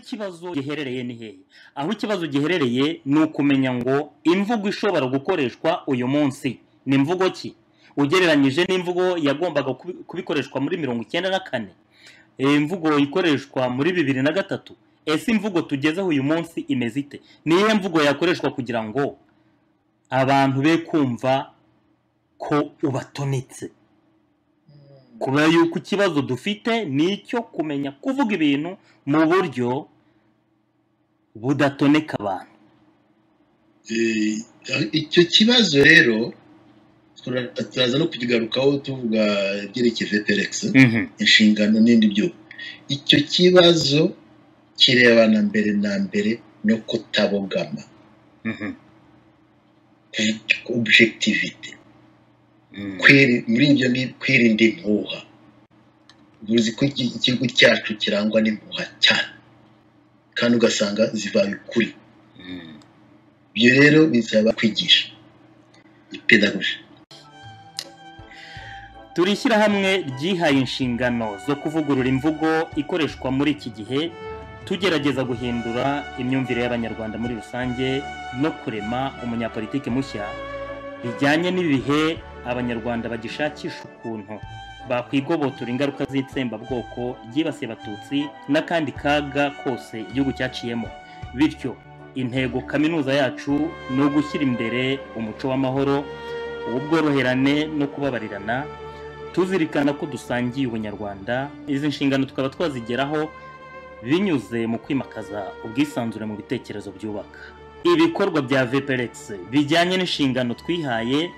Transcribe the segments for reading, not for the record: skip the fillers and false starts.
ikibazo giherereye ni hehe? Aho ikibazo giherereye ni ukumenya ngo imvugo ishobora gukoreshwa uyu munsi ni imvugo ki, ugereranyije n'imvugo yagombaga kubikoreshwa muri 1994, imvugo ikoreshwa muri 2003. Ese imvugo tugezeho uyu munsi imeze ite? Niye mvugo yakoreshwa kugira ngo abantu be kumva ko ubatonetse? Kubera yuko ikibazo dufite nicyo kumenya kuvuga ibintu mu buryo budatoneka abantu. Icyo kibazo rero turaza no kukigarukaho tuvuga ibyerekeye VPRX, inshingano n'indi byo. Icyo kibazo kirebana mbere na mbere no kutabogama, objectivity, muri ibyo ni kwirinda impuha. Uzi ko igihugu cyacu kirangwa n'impuha cyane kandi ugasanga zivaye ukuri. Ibyo rero bisaba kwigisha pedagogy. Turishyira hamwe ryihaye inshingano zo kuvugurura imvugo ikoreshwa muri iki gihe, tugerageza guhindura imyumvire y'abanyarwanda muri rusange no kurema umunyapolitike mushya bijyanye n'ibihe abanyarwanda bagishakisha ukuntu bakwigobotora ingaruka z'itsembabwoko ryibasiye abatutsi n'akandi kaga kose igihugu cyaciyemo. Bityo intego kaminuza yacu ni ugushyira imbere umuco w'amahoro, ubworoherane no kubabarirana, tuzirikana ko dusangiye ubunyarwanda. Izi nshingano tukaba twazigeraho binyuze mu kwimakaza ubwisanzure mu bitekerezo byubaka. Ibikorwa bya VPRX bijyanye n'inshingano twihaye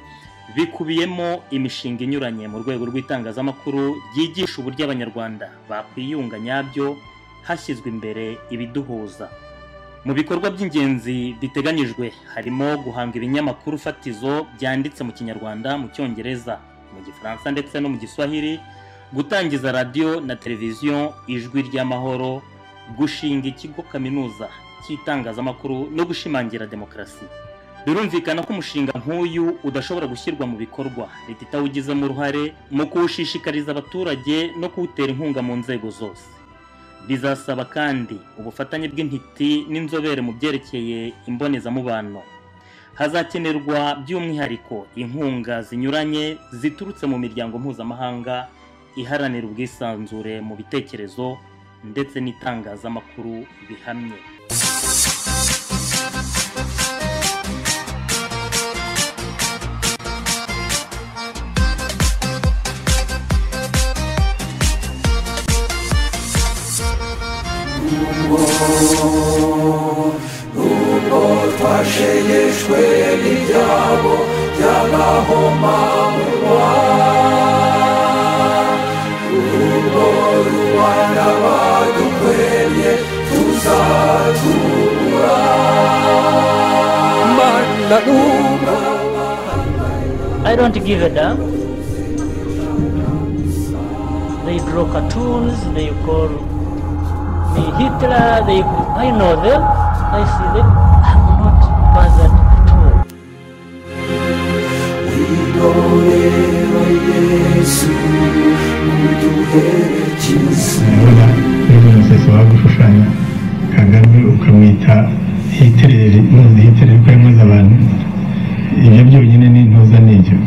bikubiyemo imishinga inyuranye mu rwego rw'itangazamakuru ryigisha uburyo abanyarwanda bakwiyunga nyabyo hashyizwe imbere ibiduhuza. Mu bikorwa by'ingenzi biteganyijwe harimo guhanga ibinyamakuru fatizo byanditse mu Kinyarwanda, mu Cyongereza, mu Gifaransa ndetse no mu Giswahili, gutangiza radio na televiziyo Ijwi ry'Amahoro, gushinga ikigo kaminuza cy'itangazamakuru no gushimangira demokarasi. Birumvikana ko umushinga nk'uyu udashobora gushyirwa mu bikorwa leta itawugizemo uruhare mu kuwushishikariza abaturage no kuwutera inkunga mu nzego zose. Bizasaba kandi ubufatanye bw'intiti n'inzobere mu byerekeye imbonezamubano. Hazakenerwa by'umwihariko inkunga zinyuranye ziturutse mu miryango mpuzamahanga iharanira ubwisanzure mu bitekerezo ndetse n'itangazamakuru bihamye. Twashegeshwe n'ibyabo by'agahomamunwa, Rwanda badukwiriye tuzatubura. I don't give a damn. They draw cartoons, they call me Hitler, I know them, I see them, I'm not bothered at all. Umuseso wagushushanya Kagame ukamwita Hitler, muzi Hitler ko yamuze abantu, ibyo byonyine ni intuza n'ibyo.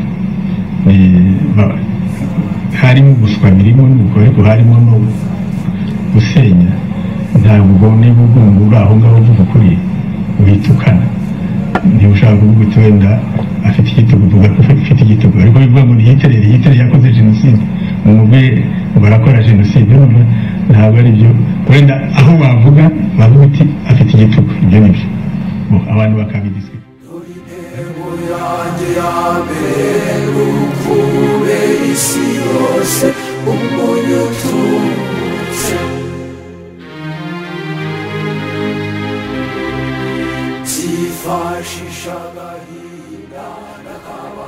Harimo guswa birimo nuko ariko harimo no gusenya. Ntabwo niba ugomba aho ngaho uvuga kuri witukana, niba ushaka kuvuga uti wenda afite igitugu uvuga ko afite igitugu, ariko bivuga ngo Hitler yakoze jenoside, umubwe barakora jenoside, ntabwo ari byo. Wenda aho wavuga uti afite igitugu, ibyo nibyo abantu bakabidisika.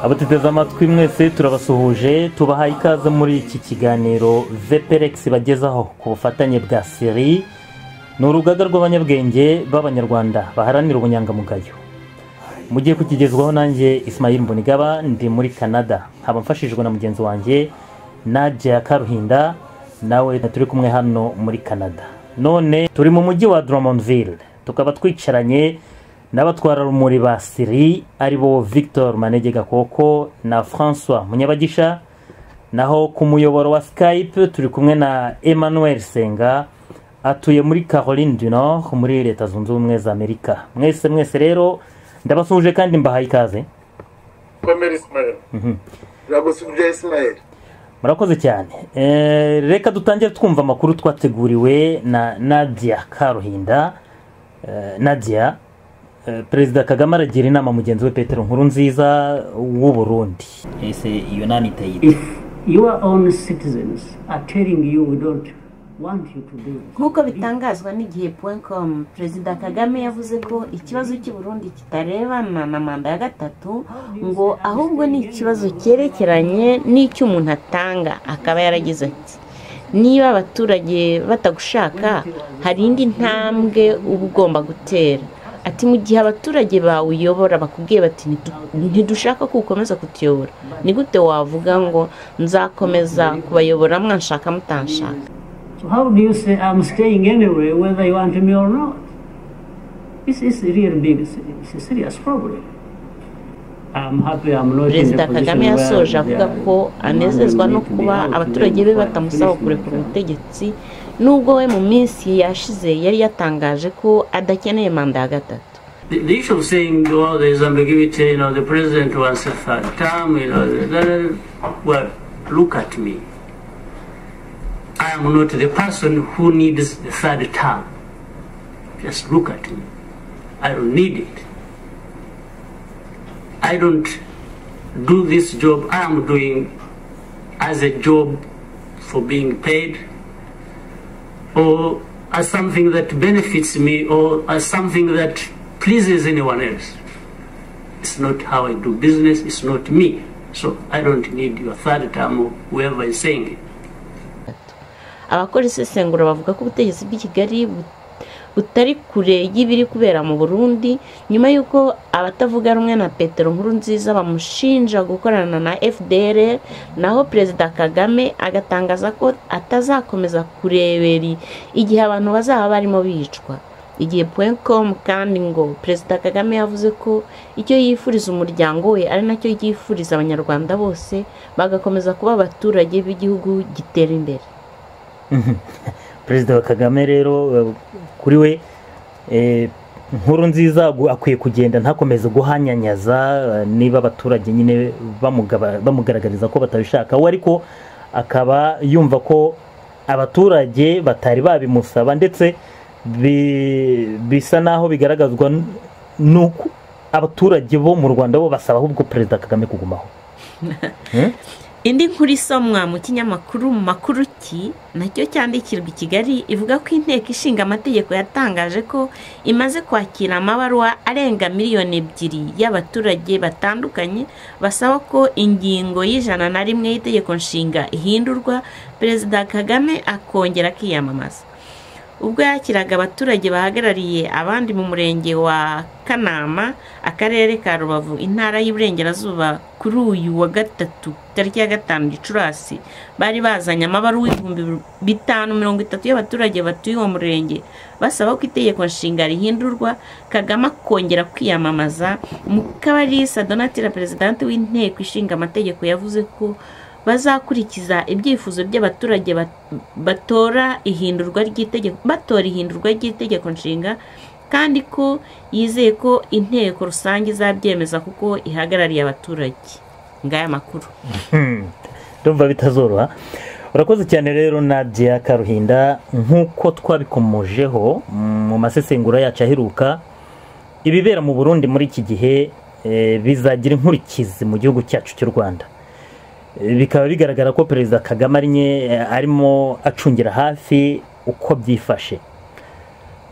Abatuteze amatwi mwese turabasuhuje, tubahaye ikaze muri iki kiganiro VPRX bagezaho ku bufatanye bwa Siri, ni urugaga rw'abanyabwenge b'abanyarwanda baharanira ubunyangamugayo. Mugiye kukigezwaho nanjye Ismail Mbonigaba, ndi muri Canada, nkaba mfashijwe na mugenzi wanjye Nadia Karuhinda, nawe turi kumwe hano muri Canada. none turi mu mujyi wa Drummondville tukaba twicaranye n'abatwara rumuri ba Siri aribo Victor Manege Gakoko na François Munyabagisha, naho ku muyoboro wa Skype turi kumwe na Emmanuel Senga atuye muri Caroline du Nord muri Leta Zunze Ubumwe za Amerika. Mwese rero ndabasuje kandi mbahaye ikaze. Komera Ismael. Ndagusubije Ismael. Murakoze cyane. Reka dutangire twumva amakuru twateguriwe na Nadia Karuhinda. Nadia, Perezida Kagame aragira inama mugenzi we Petero Nkurunziza w'u Burundi. Ese iyo nama itayite? If your own citizens are telling you we don't want you to do. Nkuko bitangazwa n'igihe.com, Perezida Kagame yavuze ko ikibazo cy'u Burundi kitarebana na manda ya gatatu, ngo ahubwo ni ikibazo cyerekeranye n'icyo umuntu atanga. Akaba yaragize ati, niba abaturage batagushaka hari indi ntambwe uba ugomba gutera. Ati mu gihe abaturage bawuyobora bakubwiye bati ntidushaka ko ukomeza kutuyobora, ni gute wavuga ngo nzakomeza kubayobora mwanshaka mutanshaka? So how do you say I'm staying anyway whether you want me or not? This is a real big, it's a serious problem. I'm happy I'm not in the Perezida Kagame yasoje avuga position ko anezezwa no kuba abaturage be batamusaba kurekura ubutegetsi, nubwo we mu minsi yashize yari yatangaje ko adakeneye manda ya gatatu. The issue of saying, oh, there is ambiguity, the president wants a third term, well, look at me. I am not the person who needs the third term. Just look at me. I don't need it. I don't do this job I am doing as a job for being paid, or as something that benefits me, or as something that pleases anyone else. It's not how I do business, it's not me. So I don't need your third term or whoever is saying it. Abakora isesengura bavuga ko ubutegetsi bw'i Kigali butari kure y'ibiri kubera mu Burundi, nyuma yuko abatavuga rumwe na Petero Nkurunziza bamushinja gukorana na FDR, naho Perezida Kagame agatangaza ko atazakomeza kurebera igihe abantu bazaba barimo bicwa. Igihe.com kandi ngo Perezida Kagame yavuze ko icyo yifuriza umuryango we ari nacyo yifuriza abanyarwanda bose, bagakomeza kuba abaturage b'igihugu gitera imbere. Perezida Kagame rero kuri we Nkurunziza akwiye kugenda ntakomeze guhanyanyaza niba abaturage nyine bamugaragariza ko batabishaka, we ariko akaba yumva ko abaturage batari babimusaba, ndetse bisa naho bigaragazwa nuko abaturage bo mu Rwanda bo basaba ahubwo Perezida Kagame kugumaho. Indi nkuru isomwa mu kinyamakuru Makuru Ki nacyo cyandikirwa i Kigali ivuga ko inteko ishinga amategeko yatangaje ko imaze kwakira amabaruwa arenga miliyoni 2 y'abaturage batandukanye basaba ko ingingo y'101 y'itegeko nshinga ihindurwa, Perezida Kagame akongera akiyamamaza. Ubwo yakiraga abaturage bahagarariye abandi mu murenge wa Kanama, akarere ka Rubavu, intara y'Iburengerazuba, kuri uyu wa gatatu tariki ya 5 Gicurasi, bari bazanye amabaruwa 530 y'abaturage batuye uwo murenge basaba ko itegeko nshinga rihindurwa, Kagame akongera kwiyamamaza. Mukabalisa Donatilla, Presidente w'inteko ishinga amategeko, yavuze ko bazakurikiza ibyifuzo by'abaturage batora ihindurwa ry'itegeko nshinga, kandi ko yizeye ko inteko rusange izabyemeza kuko ihagarariye abaturage. Ngaya makuru. Ndumva bitazoroha. Urakoze cyane rero Nadia Karuhinda, nkuko twabikomojeho mu masesengura yacu aheruka, ibibera mu Burundi muri iki gihe bizagira inkurikizi mu gihugu cyacu cy'u Rwanda. Bikaba bigaragara ko Perezida Kagame arimo acungira hafi uko byifashe.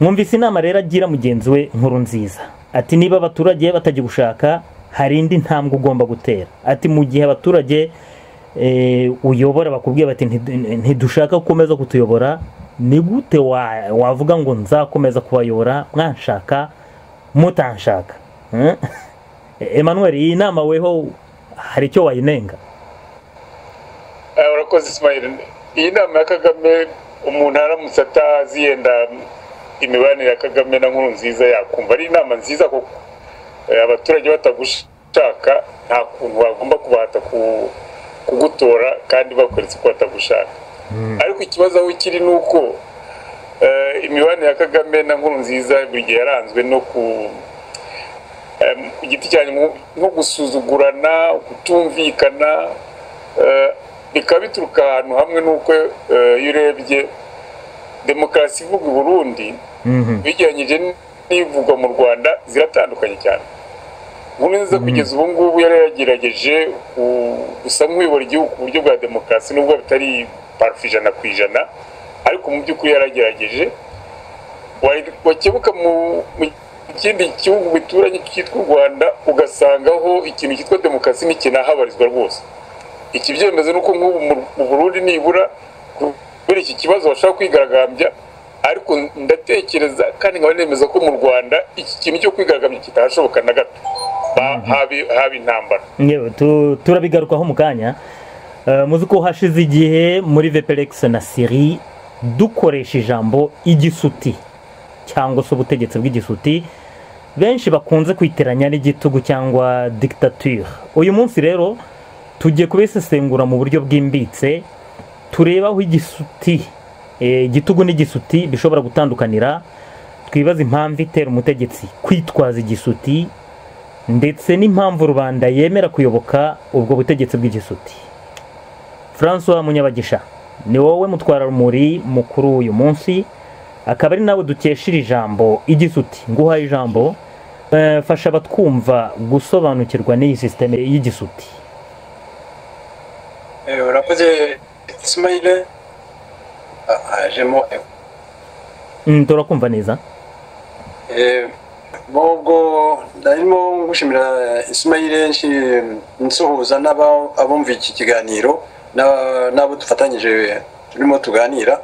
Mwumvise inama rero agira mugenzi we Nkurunziza, ati niba abaturage batagiye gushaka hari indi ntambwe ugomba gutera. Ati mu gihe abaturage uyobora bakubwiye bati ntidushaka gukomeza kutuyobora, ni gute wavuga ngo nzakomeza kubayobora mwanshaka mutanshaka? Emmanuel, iyi nama weho hari icyo wayinenga? Urakoze Ismail. Iyi nama ya Kagame umuntu aramutse atazi yenda imibanire ya Kagame na Nkurunziza yakumva ari inama nziza koko abaturage batagushaka nta kuntu bagomba kubahata kugutora kandi bakoretse ko batagushaka ariko ikibazo aho kiri nuko imibanire ya Kagame na Nkurunziza buri gihe yaranzwe no ku igiti cyane nko gusuzugurana kutumvikana bikaba bituruka ahantu hamwe nuko iyo urebye demokarasi ivuga i Burundi bijyanyije n'ivugwa mu Rwanda ziratandukanye cyane Nkurunziza kugeza ubu ngubu yari yagerageje gusa nk'uyobora igihugu ku buryo bwa demokarasi nubwo bitari parfijana ku ijana ariko mu by'ukuri yaragerageje wakebuka mu ikindi gihugu bituranye cyitwa u Rwanda ugasangaho ikintu cyitwa demokarasi n'ikinahabarizwa rwose iki byemeze nuko nk'ubu mu Burundi nibura kubera iki kibazo bashaka kwigaragambya ariko ndatekereza kandi nkaba nemeza ko mu Rwanda iki kintu cyo kwigaragambya kitahashoboka na gato haba intambara turabigarukaho mu kanya muzi ko hashize igihe muri VPRX na Syrie dukoresha ijambo igisuti cyangwa se ubutegetsi bw'igisuti benshi bakunze kwiteranya n'igitugu cyangwa dictature uyu munsi rero tugiye kubisesengura mu buryo bwimbitse tureba aho igitugu n'igisuti bishobora gutandukanira twibaza impamvu itera umutegetsi kwitwaza igisuti ndetse n'impamvu rubanda yemera kuyoboka ubwo butegetsi bw'igisuti. François Munyabagisha ni wowe mutwara rumuri mukuru uyu munsi akaba ari nawe dukeshira ijambo igisuti nguhaye ijambo fasha abatwumva gusobanukirwa n'iyi systeme y'igisuti. Urakoze Ismail ajemo turakumva neza Bogo ndarimo ngushimira Ismail nsuhuza abumva iki kiganiro nabo dufatanyije turimo tuganira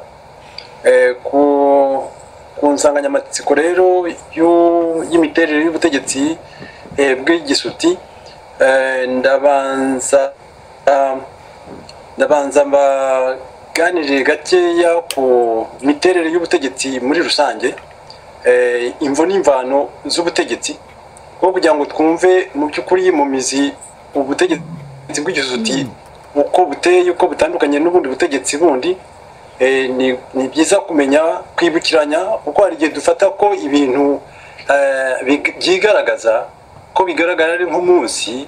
ku nsanganyamatsiko rero y'imiterere y'ubutegetsi bw'igisuti ndabanza mbaganirire gakeya ku miterere y'ubutegetsi muri rusange imvo n'imvano z'ubutegetsi bwo kugira ngo twumve mu by'ukuri mu mizi ubutegetsi bw'igisuti uko buteye uko butandukanye n'ubundi butegetsi bundi ni byiza kumenya kwibukiranya kuko hari igihe dufata ko ibintu byigaragaza ko bigaragara ari nk'umunsi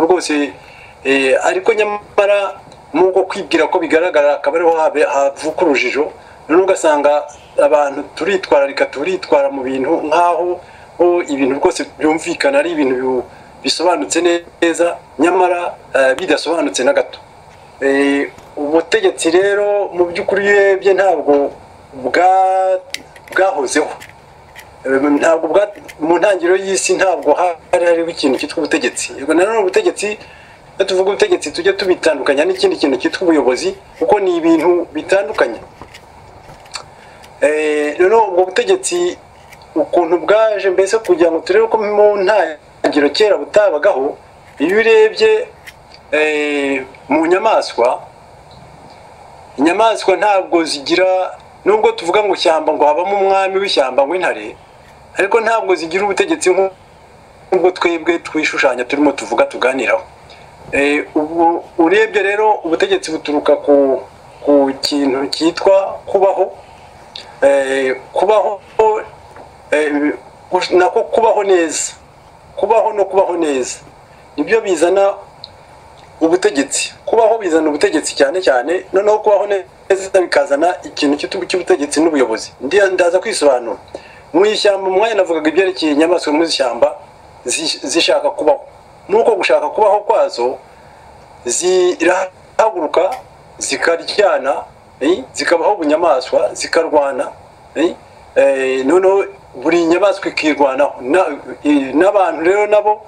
rwose ariko nyamara nubwo kwibwira ko bigaragara akaba ariho havuka urujijo noneho ugasanga abantu turitwara mu bintu nk'aho ibintu rwose byumvikana ari ibintu bisobanutse neza nyamara bidasobanutse na gato ubutegetsi rero mu by'ukuri urebye ntabwo bwahozeho ntabwo mu ntangiriro y'isi ntabwo hariho ikintu cyitwa ubutegetsi nanone ubutegetsi iyo tuvuga ubutegetsi tujya tubitandukanya n'ikindi kintu cyitwa ubuyobozi kuko ni ibintu bitandukanye rero ubwo butegetsi ukuntu bwaje mbese kugira ngo turebe ko mu ntangiriro kera butabagaho iyo urebye mu inyamaswa ntabwo zigira nubwo tuvuga ngo shyamba ngo habamo umwami w'ishyamba ngo intare ariko ntabwo zigira ubutegetsi nk'ubwo twebwe twishushanya turimo tuvuga tuganiraho urebye rero ubutegetsi buturuka ku kintu cyitwa kubaho neza no kubaho neza nibyo bizana ubutegetsi bizana ubutegetsi cyane cyane noneho kubaho neza bikazana ikintu cy'ubutegetsi n'ubuyobozi ndaza kwisobanura mu ishyamba umwanya navugaga ibyerekeye inyamaswa mu ishyamba zishaka kubaho nuko gushaka kubaho kwazo zirahaguruka zikaryana zikabaho bunyamaswa zikarwana noneho buri nyamaswa ikirwanaho n'abantu rero nabo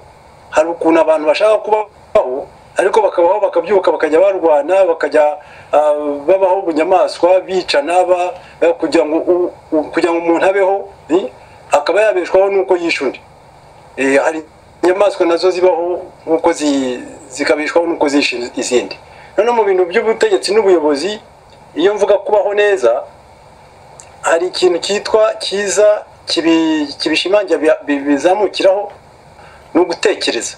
hari ukuntu abantu bashaka kubaho ariko bakabaho bakabyuka bakajya barwana bakajya babaho bunyamaswa bicana kugira ngo umuntu abeho akaba yabeshwaho nuko yishe undi hari inyamaswa nazo zibaho nkuko zikabeshwaho nuko zishe izindi noneho mu bintu by'ubutegetsi n'ubuyobozi iyo mvuga kubaho neza hari ikintu cyitwa cyiza kibishimangira bizamukiraho no gutekereza.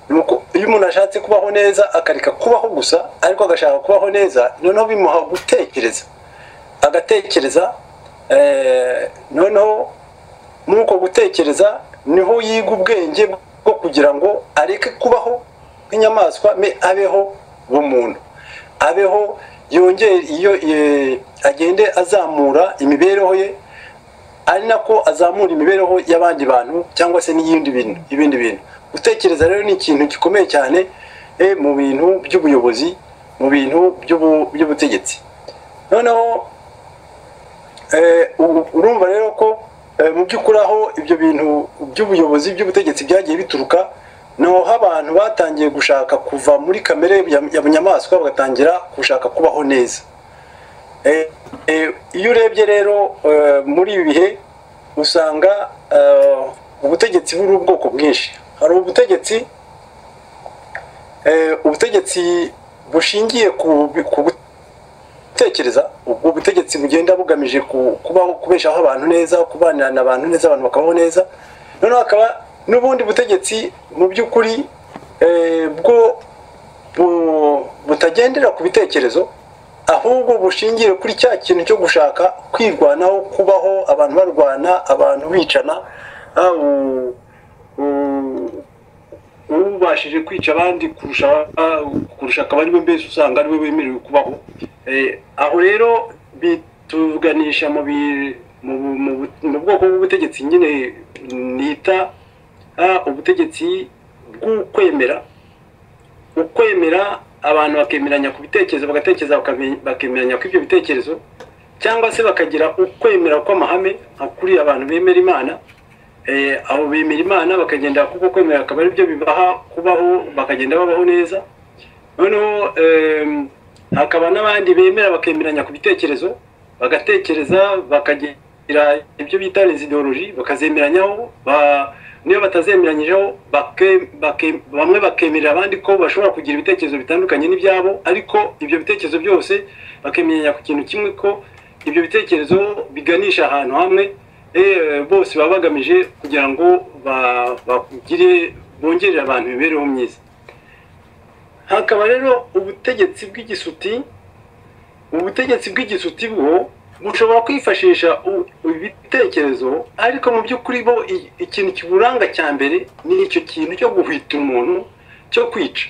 Nuko iyo umuntu ashatse kubaho neza akareka kubaho gusa ariko agashaka kubaho neza, noneho bimuha gutekereza, agatekereza noneho nuko gutekereza niho yiga ubwenge bwo kugira ngo areke kubaho nk'inyamaswa, abeho umuntu, abeho yongere iyo agende azamura imibereho ye, ari nako azamura imibereho y'abandi bantu cyangwa se n'ibindi bintu. Gutekereza rero ni ikintu gikomeye cyane mu bintu by'ubuyobozi, mu bintu by'ubutegetsi. Noneho urumva rero ko mu by'ukuri aho ibyo bintu by'ubuyobozi by'ubutegetsi byagiye bituruka, naho abantu batangiye gushaka kuva muri kamere y'abunyamaswa bagatangira gushaka kubaho neza. Iyo urebye rero muri ibi bihe usanga ubutegetsi buri ubwoko bwinshi. Hari ubutegetsi bushingiye ku gutekereza, ubwo butegetsi bugenda bugamije kubaho, kubeshaho abantu neza, kubanira abantu neza, abantu bakabaho neza. Noneho hakaba n'ubundi butegetsi mu by'ukuri bwo butagendera ku bitekerezo, ahubwo bushingiye kuri cya kintu cyo gushaka kwirwanaho, kubaho abantu barwana, abantu bicana, ubashije kwica abandi kurusha akaba ariwe mbese usanga ariwe wemerewe kubaho. Aho rero bituganisha mu bwoko bw'ubutegetsi nyine nita ubutegetsi bw'ukwemera, ukwemera abantu bakemeranya ku bitekerezo, bagatekereza bakemeranya ku ibyo bitekerezo, cyangwa se bakagira ukwemera kw'amahame kuri abantu bemera Imana. Abo bemera Imana bakagenda kuko kwemera akaba ari byo bibaha kubaho, bakagenda babaho neza. Noneho hakaba n'abandi bemera bakemeranya ku bitekerezo, bagatekereza bakagira ibyo bita les idéologies, bakazemeranyaho, niyo batazemeranyijeho bamwe bakemerera abandi ko bashobora kugira ibitekerezo bitandukanye n'ibyabo, ariko ibyo bitekerezo byose bakemeranya ku kintu kimwe, ko ibyo bitekerezo biganisha ahantu hamwe, bose baba bagamije kugira ngo bongerere abantu imibereho myiza. Hakaba rero ubutegetsi bw'igisuti. Ubutegetsi bw'igisuti bwo bushobora kwifashisha ibitekerezo, ariko mu by'ukuri bo ikintu kiburanga cya mbere ni icyo kintu cyo guhwita umuntu, cyo kwica.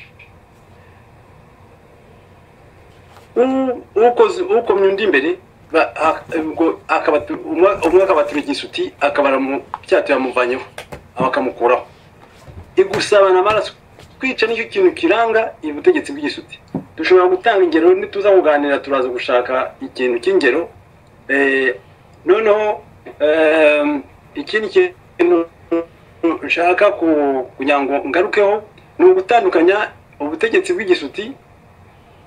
Ukomye undi imbere umwe akabatura igisuti, akabara mu cyato yamuvanyeho, abakamukuraho. Igusabana amaraso, kwica nicyo kintu kiranga ubutegetsi bw'igisuti. Dushobora gutanga ingero, nituza kuganira turaza gushaka ikintu cy'ingero. Noneho ikindi kintu nshaka kugira ngo ngarukeho ni ugutandukanya ubutegetsi bw'igisuti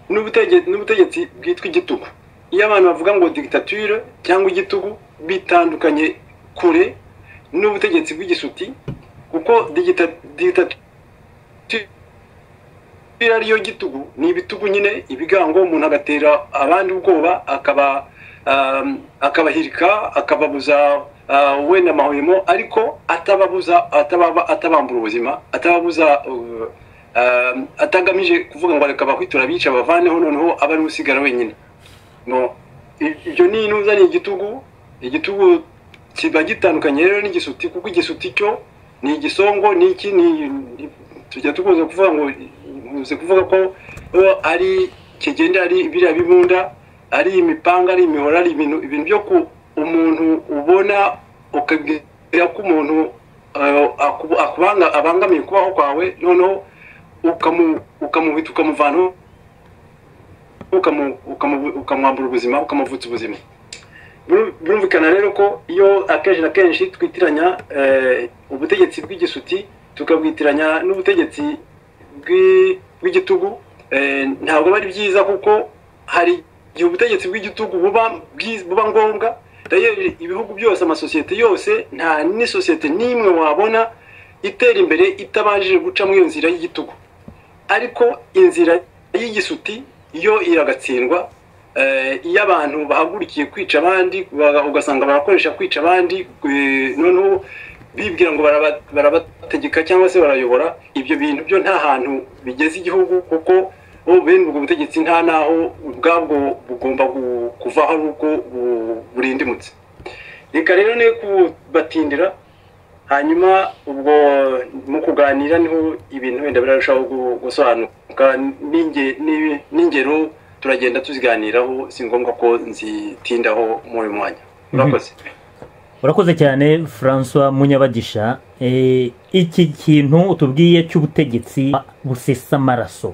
n'ubutegetsi bwitwa igitugu. Iyo abantu bavuga ngo dictature cyangwa igitugu, bitandukanye kure n'ubutegetsi bw'igisuti, kuko dictature ariyo gitugu, ni ibitugu nyine, ibigango, umuntu agatera abandi ubwoba, akabahirika, akababuza wenda amahwemo, ariko atabambura ubuzima, atababuza, atagamije kuvuga ngo reka bahwitura bica bavaneho, noneho aba ari usigara wenyine. Ibyo ni inuza, ni igitugu. Igitugu kiba gitandukanye rero n'igisuti, kuko igisuti cyo ni igisongo, ni iki, tujya tukunze kuvuga ngo ko ari kigenda, ari biriya bibunda, ari imipanga, ari imihora, ari ibintu byo ku umuntu ubona ukabwira ko umuntu abangamiye kubaho kwawe, noneho ukamuhita, ukamuvanaho, ukamwambura ubuzima, ukamuvutsa ubuzima. Birumvikana rero ko iyo akenshi na kenshi twitiranya ubutegetsi bw'igisuti tukabwitiranya n'ubutegetsi bw'igitugu, ntabwo ari byiza, kuko hari igihe ubutegetsi bw'igitugu buba ngombwa. Ibihugu byose, amasosiyete yose, nta n'isosiyete n'imwe wabona itera imbere itabanje guca muri iyo nzira y'igitugu. Ariko inzira y'igisuti yo iragatsindwa, iyo abantu bahagurukiye kwica abandi ugasanga barakoresha kwica abandi noneho bibwira ngo barabategeka cyangwa se barayobora ibyo bintu byo nta hantu bigeze igihugu kuko bene ubwo butegetsi nta naho ubwabwo bugomba kuvaho uko burindimutse. Reka rero ne kubatindira hanyuma ubwo mu kuganira niho ibintu wenda birarushaho gusobanuka n'ingero turagenda tuziganiraho si ngombwa ko nzitindaho muri mwanya. Urakoze cyane François Munyabagisha. Iki kintu utubwiye cy'ubutegetsi busesa amaraso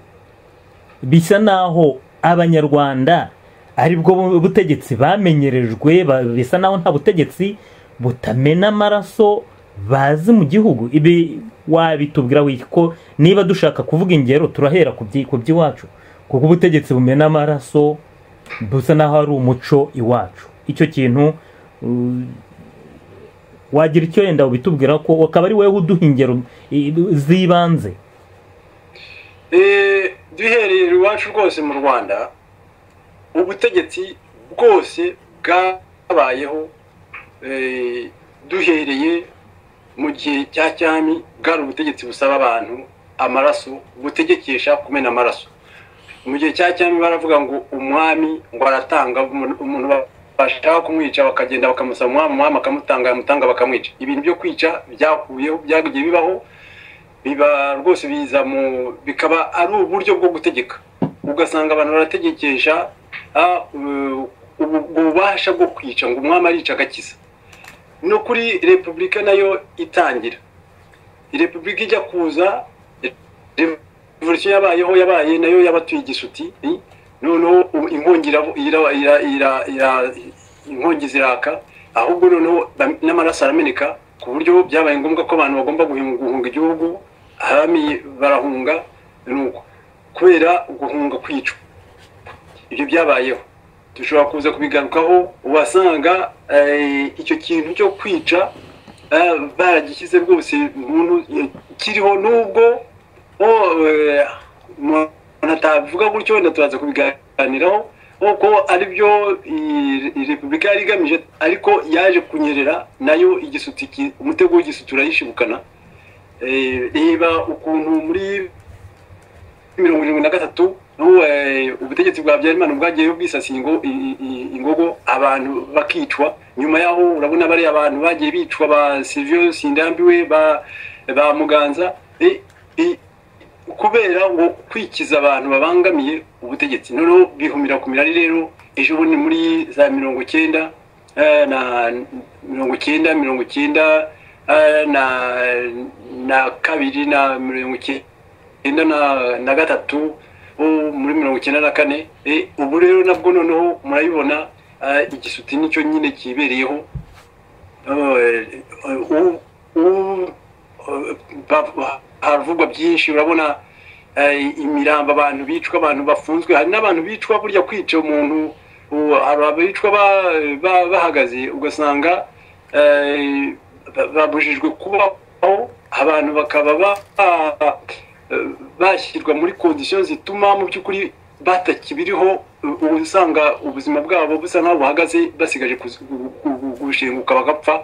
bisa naho abanyarwanda ari bwo butegetsi bamenyerejwe, bisa naho nta butegetsi butamena amaraso bazi mu gihugu. Ibi wabitubwira wiko niba dushaka kuvuga ingero turahera ku by'iwacu kuko ubutegetsi bumena amaraso busa naho ari umuco iwacu. Icyo kintu wagira icyo yenda ubitubwira ko akaba ari wewe uduha ingero zibanze. Duhereye iwacu rwose mu Rwanda ubutegetsi bwose bwabayeho duhereye mu gihe cya cyami bwari ubutegetsi busaba abantu amaraso butegekesha kumena amaraso. Mu gihe cya cyami baravuga ngo umwami ngo aratanga umuntu bashaka kumwica bakagenda bakamusaba umwami akamutanga bakamwica. Ibintu byo kwica byakuyeho byagiye bibaho biba rwose biza mu bikaba ari uburyo bwo gutegeka ugasanga abantu barategekesha ububasha bwo kwica ngo umwami arica agakiza. No kuri repubulika nayo itangira repubulika ijya kuza revolution yabaye nayo yabatuye igisuti noneho inkongi ziraka ahubwo noneho n'amaraso arameneka ku buryo byabaye ngombwa ko abantu bagomba guhunga igihugu abami barahunga nuko kubera guhunga kwicwa. Ibyo byabayeho dushobora kuza kubigarukaho ubasanga icyo kintu cyo kwica baragishyize rwose umuntu kiriho nubwo natavuga gutyo wenda turaza kubiganiraho ko ari byo repubulika yari igamije ariko yaje kunyerera nayo igisuti umutego w'igisuti urayishibukana. Reba ukuntu muri 1973 ubutegetsi bwa Habyarimana bwagiyeho bwisasiye ingogo abantu bakicwa. Nyuma yaho urabona bari abantu bagiye bicwa ba Silvio Sindambiwe ba Muganza kubera ngo kwikiza abantu babangamiye ubutegetsi. Noneho bihumira ku mirari rero ejo bundi muri za 90 na kabiri na 93 muri 94 ubu rero nabwo noneho murayibona igisuti nicyo nyine kibereyeho. Haravugwa byinshi urabona imiramba abantu bicwa abantu bafunzwe hari n'abantu bicwa burya kwica umuntu abicwa bahagaze ugasanga babujijwe kubaho abantu bakaba bashyirwa muri conditions zituma mu by'ukuri batakibiriho usanga ubuzima bwabo busa nkaho buhagaze basigaje gushenguka bagapfa.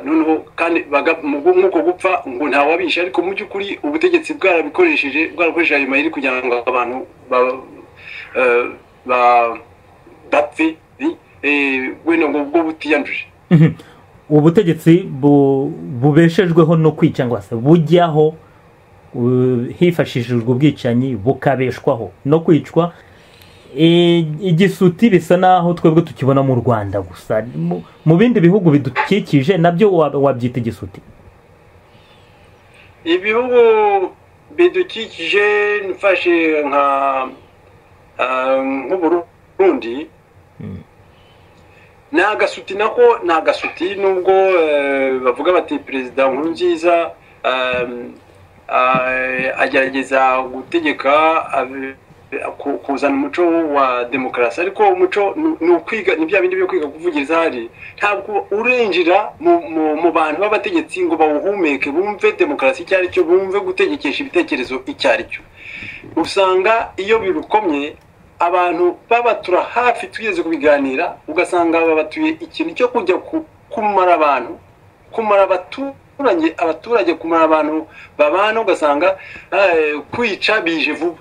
Noneho kandi nk'uko gupfa ngo ntawabisha ariko mu by'ukuri ubutegetsi bwarakoresheje ayo mayeri kugira ngo abantu bapfe wenda ngo ubwo butiyanduje. Ubutegetsi bubeshejweho no kwica ngo se bujyaho hifashishijwe ubwicanyi bukabeshwaho no kwicwa. Igisuti bisa naho twebwe tukibona mu Rwanda gusa mu bindi bihugu bidukikije nabyo wabyita igisuti. Ibihugu bidukikije nfashe nk'Uburundi n'agasuti nako n'agasuti nubwo bavuga bati Perezida Nkurunziza agerageza gutegeka kuzana umuco wa demokarasi ariko umuco ni ukwiga ni bya bindi byo kwiga kuvugiriza hari ntabwo urenjira mu bantu b'abategetsi ngo bawuhumeke bumve demokarasi icyo ari cyo bumve gutegekesha ibitekerezo icyo ari cyo. Usanga iyo birukomye abantu babatura hafi tugeze kubiganira ugasanga babatuye ikintu cyo kujya kumara abantu kumara abaturage kumara abantu babana ugasanga kwica bije vuba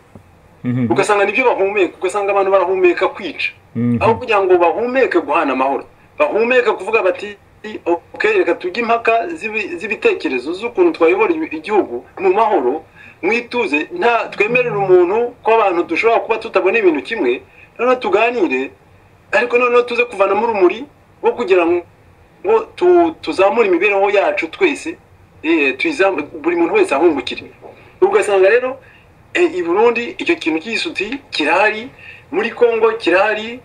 ugasanga nibyo bahumeka ugasanga abantu barahumeka kwica aho kugira ngo bahumeke guhana amahoro bahumeka kuvuga bati okay reka tujye impaka z'ibitekerezo z'ukuntu twayobora igihugu mu mahoro mwituze nta twemerera umuntu ko abantu dushobora kuba tutabona ibintu kimwe none tuganire ariko none tuze kuvana mu rumuri wo kugira ngo tuzamura imibereho yacu twese buri muntu wese ahungukire ugasanga rero i Burundi icyo kintu cy'isuti kirahari muri Kongo kirahari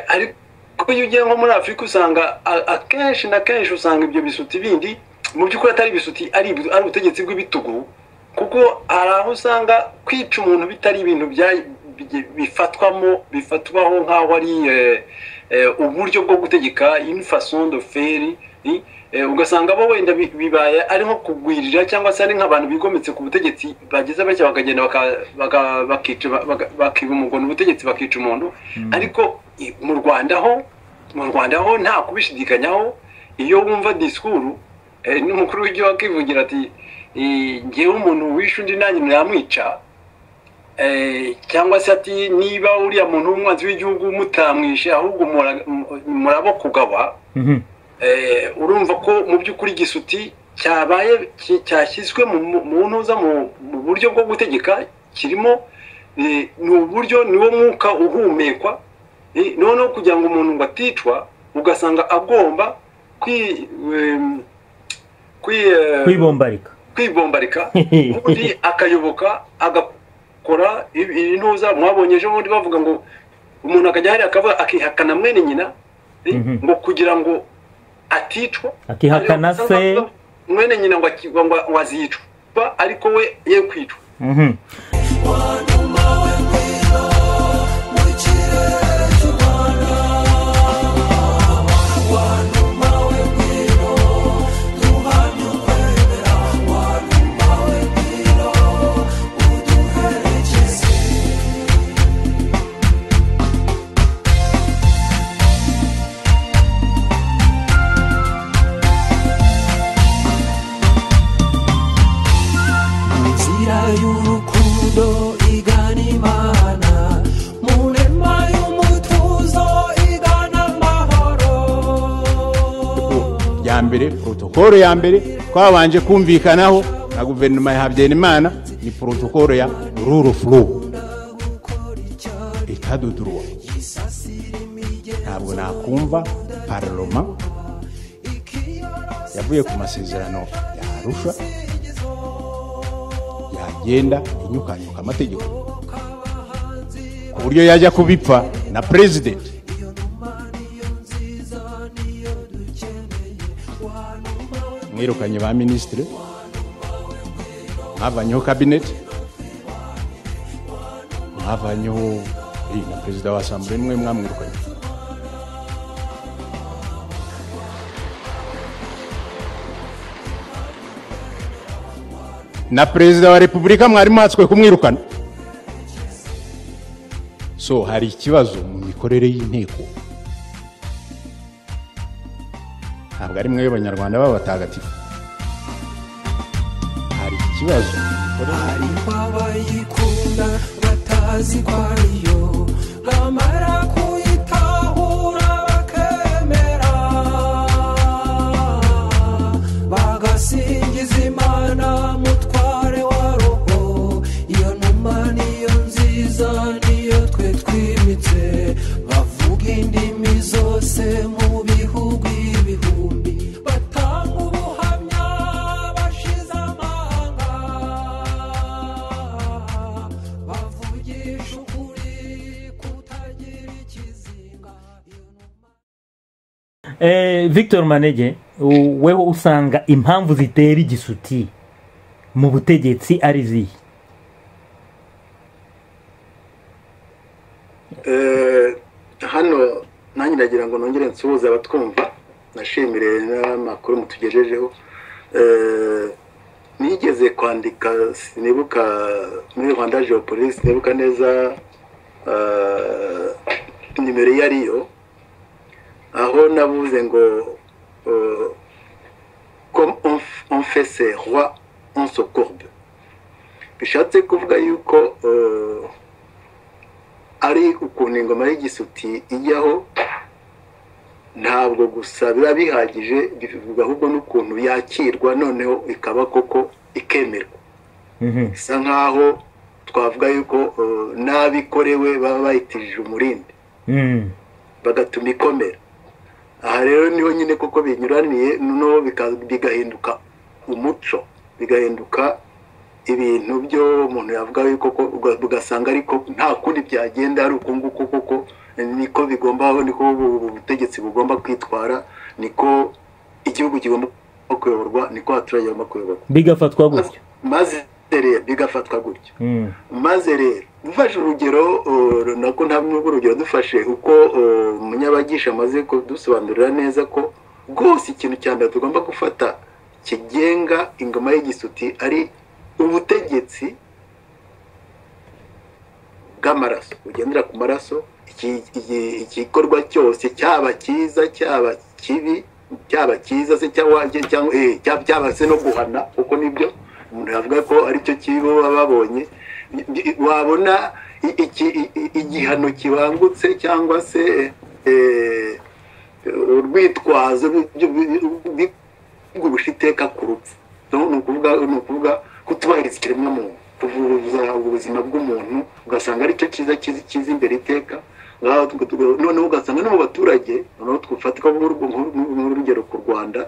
ariko iyo ugiye nko muri Afrika usanga akenshi na kenshi usanga ibyo bisuti bindi mu by'ukuri atari bisuti ari ubutegetsi bw'ibitugu kuko araho usanga kwica umuntu bitari ibintu bifatwaho nk'aho ari uburyo bwo gutegeka une façon de faire ugasanga bo wenda bibaye ari nko kugwirira cyangwa se ari nk'abantu bigometse ku butegetsi bageze bacya bakagenda bakiba umugono ubutegetsi bakica umuntu ariko mu Rwanda ho nta kubishidikanyaho iyo wumva discours n'umukuru w'igihugu akivugira ati ngewe umuntu wishe undi nanjye namwica cyangwa se ati niba uriya muntu w'umwanzi w'igihugu mutamwishe ahubwo murabo kugaba urumva ko mu by'ukuri gisuti cyabaye cyashyizwe mu ntuza mu buryo bwo gutegeka kirimo ni uburyo niwo mwuka uhumekwa noneho kugira ngo umuntu ngo aticwa ugasanga agomba kwibombarika ubundi akayoboka agakora intuza mwabonye ejo bundi bavuga ngo umuntu akajya hari akavuga akihakana mwene nyina ngo kugira ngo aticwa akihakana se mwene nyina ngo azicwa ariko we ye kwicwa mbere protokolo ya mbere twabanje kumvikanaho na guverinoma ya Habyarimana ni protokolo ya rule of law ikadudurwa ntabwo nakumva parlement yavuye ku masezerano ya Arusha yagenda inyukanyuka amategeko ku buryo yajya kubipfa na president mwirukanye ba ministre mwavanyeho cabinet mwavanyeho na perezida wa assemblée mwe mwamwirukanye na perezida wa repubulika mwari mwatswe kumwirukana so hari ikibazo mu mikorere y'inteko ntabwo ari mwe y'abanyarwanda b'abatagatifu hari ikibazo hari abayikunda batazi ko ariyo bamara kuyitahura bakemera bagasingiza Imana mutware wa roho iyo numa niyo nziza niyo twe twimitse bavuga indimi zose mu bihugu ibihumbi batanga ubuhamya bashize amanga bavugisha ukuri kutagira ikizinga. Victor Manege wewe usanga impamvu zitera igisuti mu butegetsi ari zihe? Hano nanjye ndagira ngo nongere nsuhuze abatwumva nashimire n'amakuru mutugejejeho nigeze kwandika sinibuka muri Rwanda Geopolice nibuka neza nimero iyo ariyo aho navuze ngo comme on fait ses rois on se courbe bishatse kuvuga yuko ari ukuntu ingoma y'igisuti ijyaho ntabwo gusa biba bihagije bivuga ahubwo n'ukuntu yakirwa noneho ikaba koko ikemerwa bisa nkaho twavuga yuko n'abikorewe baba bayitije umurindi bagatuma ikomera aha rero niho nyine koko binyuraniye noneho bigahinduka umuco bigahinduka ibintu byo umuntu yavuga yuko ugasanga ariko nta kundi byagenda ari uko nguko koko niko bigomba niko ubutegetsi bugomba kwitwara niko igihugu kigomba kuyoborwa niko abaturage bagomba kuyoborwa bigafatwa gutyo maze rero bigafatwa gutyo maze rero dufashe urugero nako ntabwo urugero dufashe uko umunyabagisha amaze kudusobanurira neza ko rwose ikintu cya mbere tugomba gufata kigenga ingoma y'igisuti ari ubutegetsi bw'amaraso bugendera ku maraso igikorwa cyose cyaba cyiza cyaba kibi cyaba cyiza se cyaba se no guhana kuko nibyo umuntu yavuga ko aricyo kibi baba babonye wabona igihano kibangutse cyangwa se urwitwazo rw'ugusha iteka ku rupfu ni ukuvuga kutubahiriza ikiremwamuntu kuvuza ubuzima bw'umuntu ugasanga aricyo cyiza kiza imbere iteka noneho ugasanga no mu baturage noneho twifatika nk'urugero ku Rwanda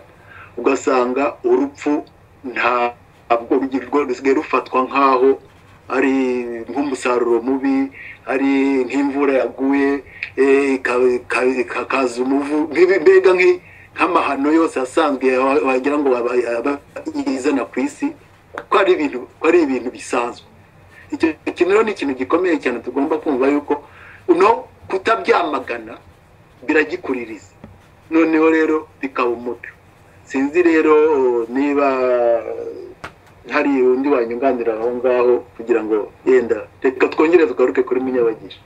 ugasanga urupfu ntabwo rusigaye rufatwa nk'aho ari nk'umusaruro mubi ari nk'imvura yaguye kakaza umuvu mbega nk'amahano yose asanzwe wagira ngo yizana ku isi kuko ari ibintu bisanzwe icyo kintu rero ni ikintu gikomeye cyane tugomba kumva yuko kutabyamagana biragikuririza noneho rero bikaba umuco sinzi rero niba hari undi wanyunganira aho ngaho kugira ngo yenda reka twongere tugaruke kuri Munyabagisha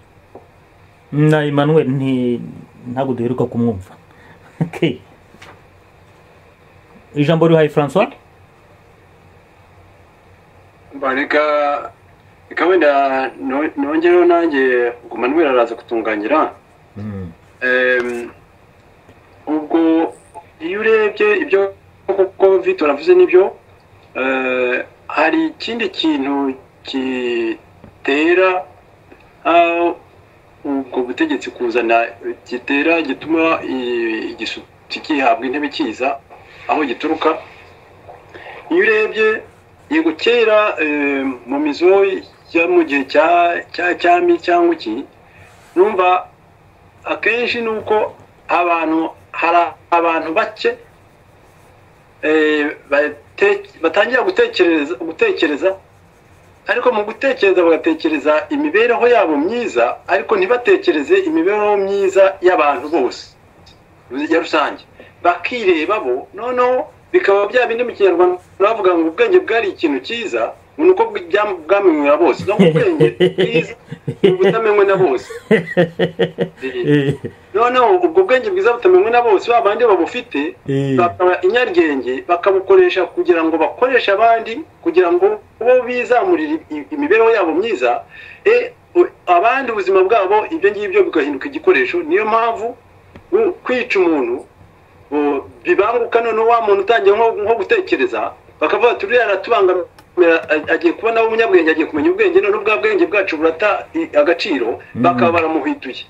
na Emmanuel ntabwo duheruka kumwumva ijambo rihaye François bareka wenda nongereho nanjye ubwo Manuel araza kutungangira ubwo iyo urebye ibyo koko Victor avuze nibyo hari ikindi kintu gitera ubwo butegetsi kuzana gituma igisuti kihabwa intebe kiza aho gituruka iyo urebye yego kera mu mizo ya mu gihe cyami cyangwa iki numva akenshi nuko hari abantu bake batangira gutekereza ariko mu gutekereza bagatekereza imibereho yabo myiza ariko ntibatekereze imibereho myiza y'abantu bose ya rusange bakireba bo noneho bikaba bya bindi mu Kinyarwanda bavuga ngo ubwenge bwari ikintu cyiza nuko bwamenywa bose no ubwenge bwiza butamenywe na bose noneho ubwo bwenge bwiza butamenywe na bose babandi babufite bakaba inyargenge bakabukoresha kugira ngo bakoreshe abandi kugira ngo bo bizamurire imibereho yabo myiza abandi ubuzima bwabo ibyo ngibyo bigahinduka igikoresho niyo mpamvu kwica umuntu bibanguka noneho wa muntu utangiye nko gutekereza bakavuga ati uriya aratubangamira agiye kubona umunyabwenge agiye kumenya ubwenge none ubwa bwenge bwacu burata agaciro bakaba baramuhituye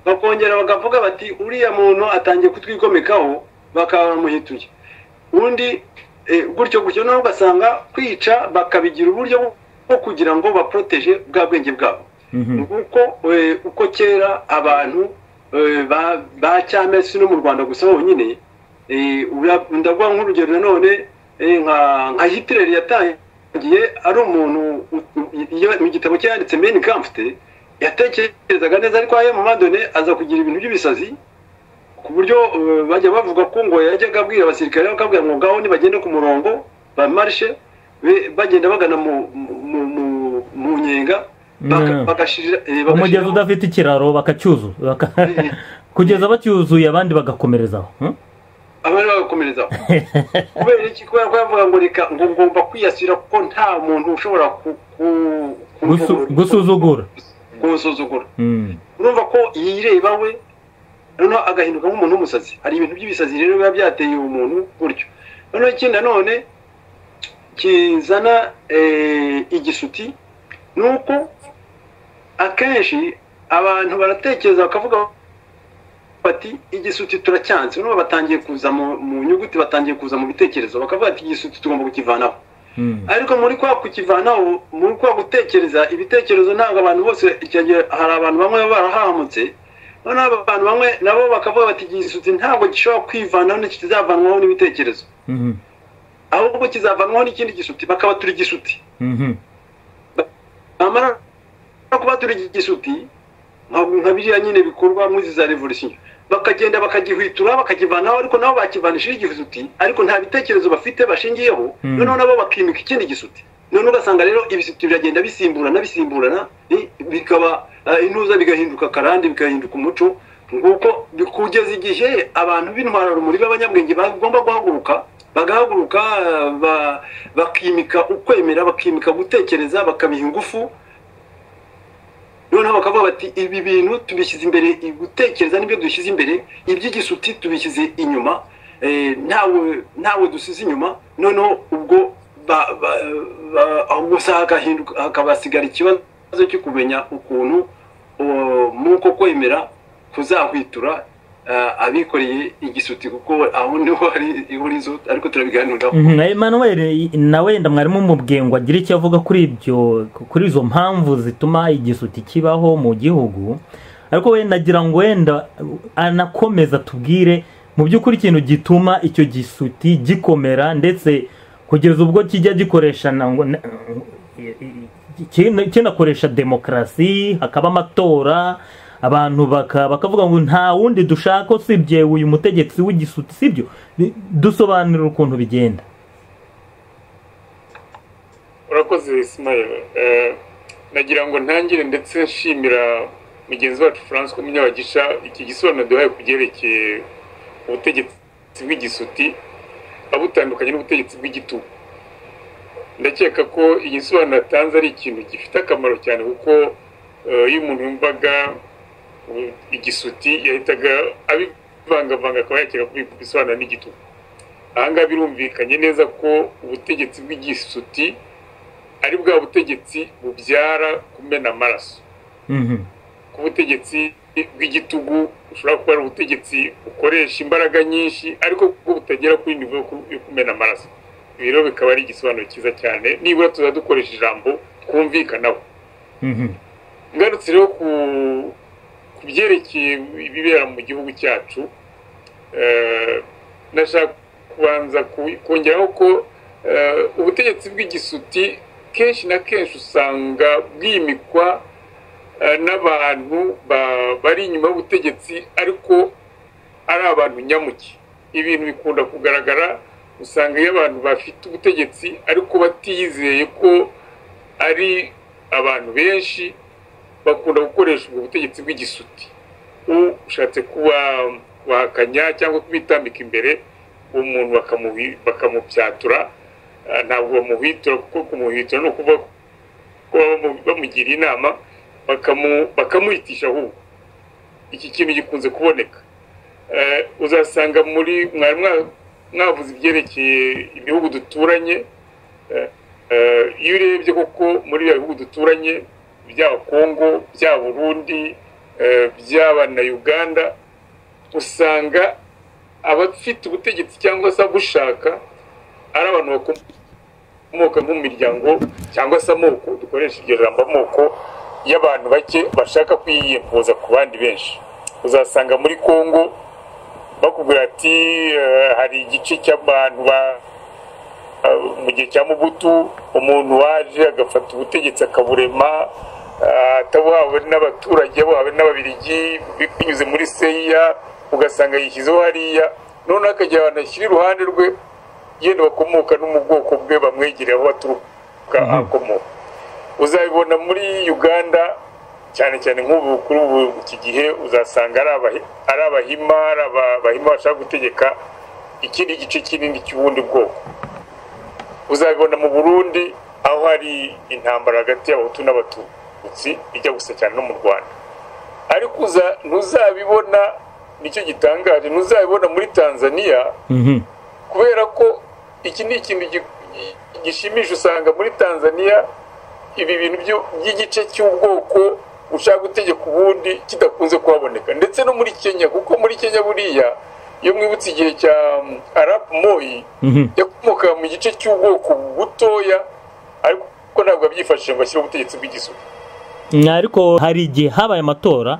bakongera bakavuga bati uriya muntu atangiye kutwikomekaho bakaba baramuhituye undi gutyo noneho ugasanga kwica bakabigira uburyo bwo kugira ngo baproteje bwa bwenge bwabo uko kera abantu ba cyamesi no mu Rwanda gusa honyine ndavuga nk'urugero nanone nka Hitler yatangiye ari umuntu mu gitabo cye yanditse Mein Kampf yatekerezaga neza ariko ayo mu madone aza kugira ibintu by'ibisazi ku buryo bajya bavuga ko ngo yajyaga abwira abasirikare bakabwira ngo ngaho nibagende ku murongo ba marche bagenda bagana mu nyenga bagashira umugezi udafite ikiraro bakacyuzuza kugeza bacyuzuye abandi bagakomerezaho abandi bagakomerezaho kubera iki kubera ko yavuga ngo reka ngo ngomba kwiyasira kuko nta muntu ushobora gusuzugura urumva ko yireba we noneho agahinduka nk'umuntu w'umusazi hari ibintu by'ibisazi rero biba byateye umuntu gutyo noneho ikindi nanone kizana igisuti nuko akenshi abantu baratekereza bakavuga bati igisuti turacyanze noneho batangiye kuza mu nyuguti batangiye kuza mu bitekerezo bakavuga ati igisuti tugomba kukivanaho ariko muri kwa kukivanaho muri kwa gutekereza ibitekerezo ntabwo abantu bose hari abantu bamwe barahamutse noneho abantu bamwe nabo bakavuga bati igisuti ntabwo gishobora kwivanaho ntikizavanwaho n'ibitekerezo ahubwo kizavanwaho n'ikindi gisuti bakaba turi igisuti amara kuba turi igisuti nka biriya nyine bikorwa muri za revolution bakagenda bakagihwitura bakakivanaho ariko nabo bakivanishije igisuti ariko nta bitekerezo bafite bashingiyeho noneho nabo bakimika ikindi gisuti none ugasanga rero ibisuti biragenda bisimburana bikaba intuza bigahinduka karande bigahinduka umuco nguko kugeza igihe abantu b'intwararumuri b'abanyabwenge bagomba bagahaguruka bakimika ukwemera bakimika gutekereza bakabiha ingufu noneho bakavuga bati ibi bintu tubishyize imbere gutekereza nibyo dushyize imbere iby'igisuti tubishyize inyuma ntawe dusize inyuma noneho ubwo gusa hakabasigara ikibazo cyo kumenya ukuntu muko kwemera kuzahwitura abikoreye igisuti kuko aho niho hari ihurizo ariko turabiganiraho Emmanuel nawe wenda mwarimu mubwiye ngo agira icyo avuga kuri izo mpamvu zituma igisuti kibaho mu gihugu ariko wenda nagira ngo wenda anakomeza tubwire mu by'ukuri ikintu gituma icyo gisuti gikomera ndetse kugeza ubwo kijya gikoresha kinakoresha demokarasi hakaba amatora abantu bakavuga ngo nta wundi dushaka usibye uyu mutegetsi w'igisuti sibyo dusobanurira ukuntu bigenda urakoze Ismail nagira ngo ntangire ndetse nshimira mugenzi wacu François Munyabagisha iki gisobanuro duhaye kubyerekeye ubutegetsi bw'igisuti abutandukanye n'ubutegetsi bw'igitugu ndakeka ko iyi gisobanuro atanze ari ikintu gifite akamaro cyane kuko iyo umuntu yumvaga igisuti yahitaga abivangavanga akaba yakeka kubisobanura n'igitugu ahangaha birumvikanye neza ko ubutegetsi bw'igisuti ari bwa butegetsi bubyara kumena amaraso ku butegetsi bw'igitugu ushobora kuba ari ubutegetsi bukoresha imbaraga nyinshi ariko bwo butagera kuri nivo yo kumena amaraso rero bikaba ari igisobanuro cyiza cyane nibura tuza dukoresha ijambo twumvikanaho ngarutse rero ku byerekeye ibibera mu gihugu cyacu nashaka kubanza kongeraho ko ubutegetsi bw'igisuti kenshi na kenshi usanga bwimikwa n'abantu bari inyuma y'ubutegetsi ariko ari abantu nyamuke ibintu bikunda kugaragara usanga iyo abantu bafite ubutegetsi ariko batiyizeye ko ari abantu benshi bakunda gukoresha ubwo butegetsi bw'igisuti ushatse kubahakanya cyangwa kubitambika imbere umuntu bakamupyatura ntabwo bamuhwitura kuko kumuhwitura ni ukuvuga ko bamugira inama bakamuhitisha ahubwo iki kintu gikunze kuboneka uzasanga muri mwavuze ibyerekeye ibihugu duturanye iyo urebye koko muri ibyo bihugu duturanye byaba Kongo byaba Burundi byaba na Uganda usanga abafite ubutegetsi cyangwa se abushaka ari abantu bakomoka mu miryango cyangwa se amoko dukoresha iryo jambo amoko y'abantu bake bashaka kwiyempoza ku bandi benshi uzasanga muri Kongo bakubwira ati hari igice cy'abantu mu gihe cya Mobutu umuntu waje agafata ubutegetsi akaburema atabuhawe n'abaturage buhawe n'ababirigi binyuze muri seya ugasanga yishyizeho hariya noneho akajya banashyira iruhande rwe yenda bakomoka no mu bwoko bwe bamwegereye aho baturuka akomoka uzabibona muri Uganda cyane cyane nk'ubu kuri ubu iki gihe uzasanga ari abahima bashaka gutegeka ikindi gice kinini cy'ubundi bwoko. Uzabibona mu Burundi aho hari intambara hagati y'abahutu n'abatutsi bijya gusa cyane no mu Rwanda, ariko ntuzabibona, nicyo gitangaje, ntuzabibona muri Tanzania kubera ko iki ni ikintu gishimisha. Usanga muri Tanzania ibi bintu by'igice cy'ubwoko ushaka gutegeka ubundi kidakunze kuhaboneka, ndetse no muri Kenya, kuko muri Kenya buriya iyo mwibutse igihe cya Arap Moi yakomoka mu gice cy'ubwoko butoya, ariko ntabwo abyifashije ngo ashyire ubutegetsi bw'igisuti. Ariko hari igihe habaye amatora,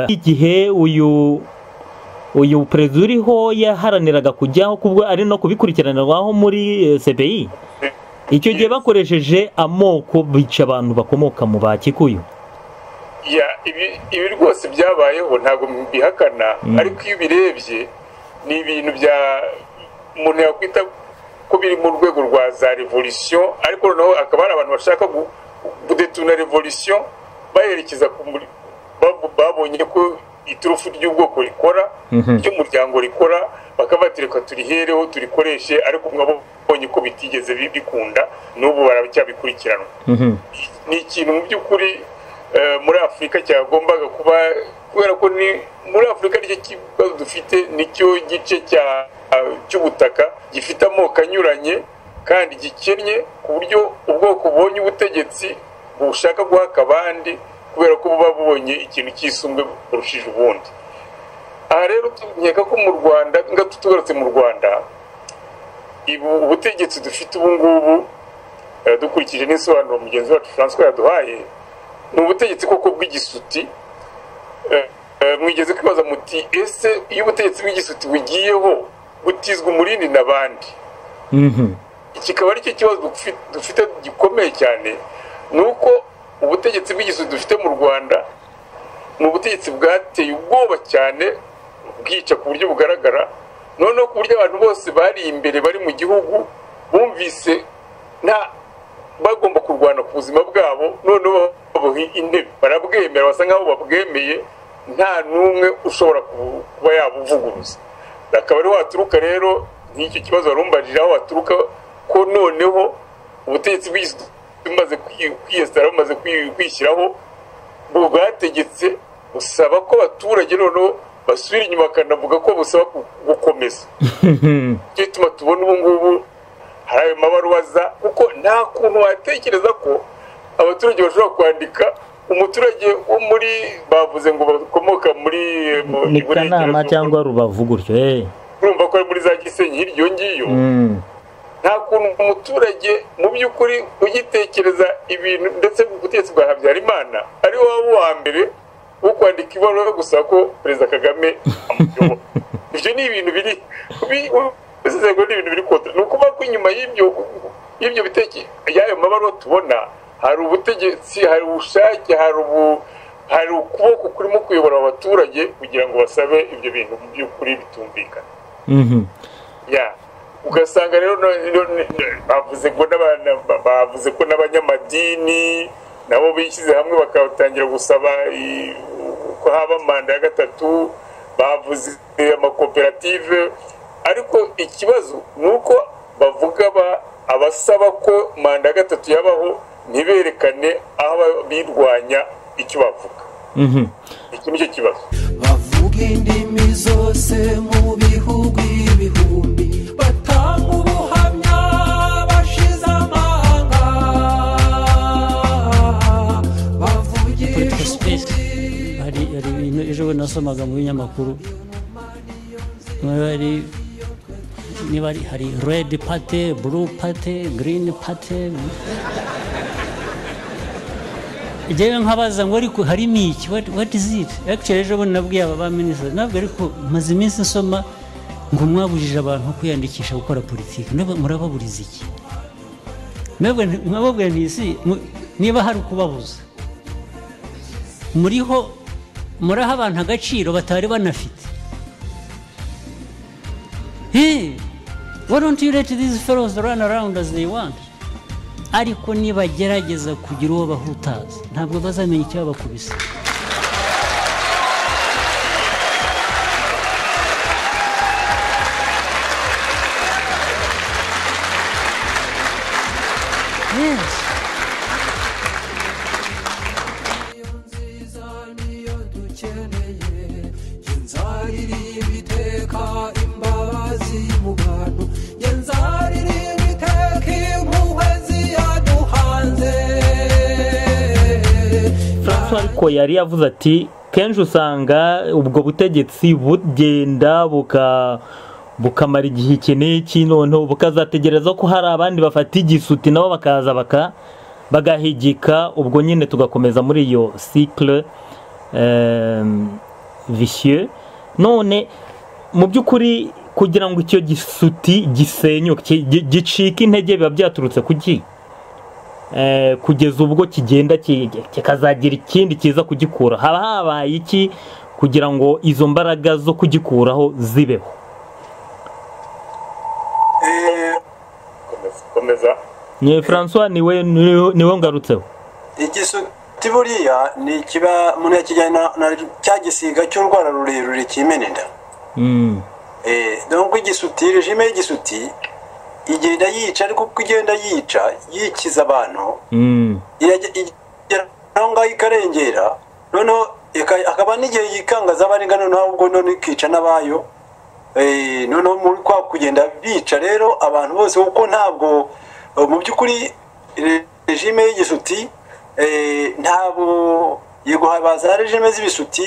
igihe uyu perezida uriho yaharaniraga kujyaho kubwo ari no kubikurikiranirwaho muri CPI. Icyo gihe bakoresheje amoko bica abantu bakomoka mu Bakikuyu. Ibi rwose byabayeho, ntabwo mbihakana, ariko iyo ubirebye ni ibintu bya umuntu yakwita ko biri mu rwego rwa za revolution, ariko noneho akaba ari abantu bashaka gudetuna revolution bayerekeza babonye ko iturufu ry'ubwoko rikora, ry'umuryango rikora, bakabatereka turihereho turikoreshe, ariko mwabonye ko bitigeze bikunda, n'ubu baracyabikurikirana. Ni ikintu mu by'ukuri muri Afurika cyagombaga kuba, kubera ko ni muri Afurika nicyo kibazo dufite, nicyo gice cy'ubutaka gifite amoko anyuranye kandi gikennye, ku buryo ubwoko bubonye ubutegetsi bushaka guhaka abandi kubera ko buba bubonye ikintu cyisumbwe burushije ubundi. Aha rero nkeka ko mu Rwanda, tugarutse mu Rwanda, ubutegetsi dufite ubu ngubu dukurikije n'isobanuro mugenzi wacu François yaduhaye, ni ubutegetsi koko bw'igisuti. Mwigeze kwibaza muti ese iyo ubutegetsi bw'igisuti bugiyeho butizwa umurindi n'abandi? Kikaba ari cyo kibazo dufite gikomeye cyane, ni uko ubutegetsi bw'igisuti dufite mu Rwanda ni ubutegetsi bwateye ubwoba cyane, bwica ku buryo bugaragara, noneho ku buryo abantu bose bari imbere bari mu gihugu bumvise bagomba kurwana ku buzima bwabo, noneho babuha intebe, barabwemera, basa nk'aho babwemeye, nta n'umwe ushobora kuba yabuvuguruza. Akaba ariho haturuka rero nk'icyo kibazo warumbajije, aho haturuka ko noneho ubutegetsi bw'igisuti bumaze kwiyesitara, bumaze kwishyiraho, bwategetse busaba ko abaturage noneho basubira inyuma, bakanavuga ko busaba gukomeza. Icyo gituma tubona ubu ngubu hari ayo mabaruwa aza, kuko nta kuntu watekereza ko abaturage bashobora kwandika umuturage wo muri, bavuze ngo bakomoka muri ni Kanama cyangwa Rubavu gutyo, urumva ko ari muri za Gisenyi hirya iyo ngiyo. Nta kuntu umuturage mu by'ukuri ugitekereza ibintu, ndetse ubutegetsi bwa Habyarimana ari wowe wa mbere wo kwandika ibaruwa yo gusaba ko Perezida Kagame amuyobora. Ibyo ni ibintu biri kontra. Ni ukuvuga ko inyuma y'ibyo biteke y'ayo mabaruwa tubona hari ubutegetsi, hari ubushake, hari ukuboko kurimo kuyobora abaturage kugira ngo basabe ibyo bintu mu by'ukuri bitumvikana. Ugasanga rero bavuze ko n'abanyamadini nabo bishyize hamwe bakatangira gusaba ko haba manda ya gatatu, bavuze amakoperative, ariko ikibazo ni uko bavuga abasaba ko manda ya gatatu yabaho ntiberekane aho birwanya icyo bavuga. Iki nicyo kibazo. Bavuga indimi zose mu bihugu ibihumbi, batanga ubuhamya bashize amanga, bavugisha ukuri. Hari ibintu ejo nasomaga mu binyamakuru, niba hari red party, blue party, green party. Igihe nkabaza ngo ariko harimo iki, what is it? Actually ejo bundi nabwiye aba minisitiri, ntabwo ariko maze iminsi nsoma ngo mwabujije abantu kwiyandikisha gukora politiki. Murababuriza iki? Mwababwira ntisi niba hari ukubabuza, muraha abantu agaciro batari banafite. Hey, why don't you let these fellows run around as they want? ariko nibagerageza kugira uwo bahutaza ntabwo bazamenya icyo bakubise. Yes. ariko yari yavuze ati kenshi usanga ubwo butegetsi bugenda bukamara igihe iki n'iki noneho bukazategereza ko hari abandi bafata igisuti nabo bakaza bagahigika ubwo nyine tugakomeza muri iyo cycle vicieux. None mu by'ukuri kugira ngo icyo gisuti gisenyuke gicika intege biba byaturutse kuki kugeza ubwo kigenda kikazagira ikindi kiza kugikura, haba habaye iki kugira ngo izo mbaraga zo kugikuraho zibeho? komeza ni François niwe ngarutseho. Igisuti buriya ni kiba umuntu yakijyana na cya gisiga cy'urwara rurerure kimenenda. Donc igisuti regime y'igisuti igenda yica, ariko kugenda yikiza abantu iragenda ikarengera, noneho akaba n'igihe yikangaza abarenga, noneho ubwo none ikica n'abayo, noneho muri kwa kugenda bica rero abantu bose, kuko ntabwo mu by'ukuri regime y'igisuti ntabwo yego habaza regime z'ibisuti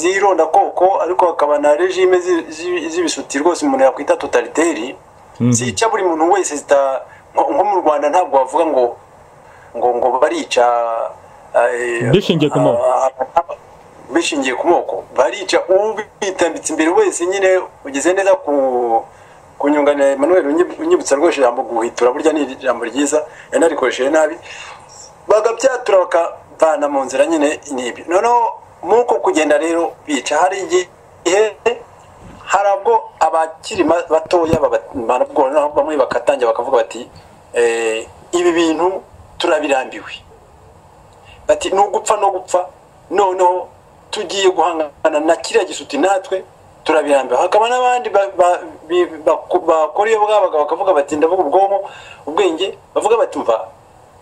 zironda koko, ariko hakaba na regime z'ibisuti rwose umuntu yakwita totalitaire zica buri muntu wese nko mu Rwanda ntabwo bavuga ngo barica bishingiye ku moko, barica ubitambitse imbere wese. Nyine ugeze neza kunyunganira Emmanuel unyibutsa rwose ijambo guhitura, burya ni ijambo ryiza yanarikoresheje nabi, bagabyatura bakavana mu nzira nyine n'ibyo. Noneho muko kugenda rero bica, hari igihe hari ubwo abakiri batoya bamwe bakatangira bakavuga bati ibi bintu turabirambiwe, bati no gupfa noneho tugiye guhangana na kiriya gisuti natwe turabirambiwe. Hakaba n'abandi bakora iyo bwabaga bakavuga bati ndavuga ubwenge, bavuga bati mva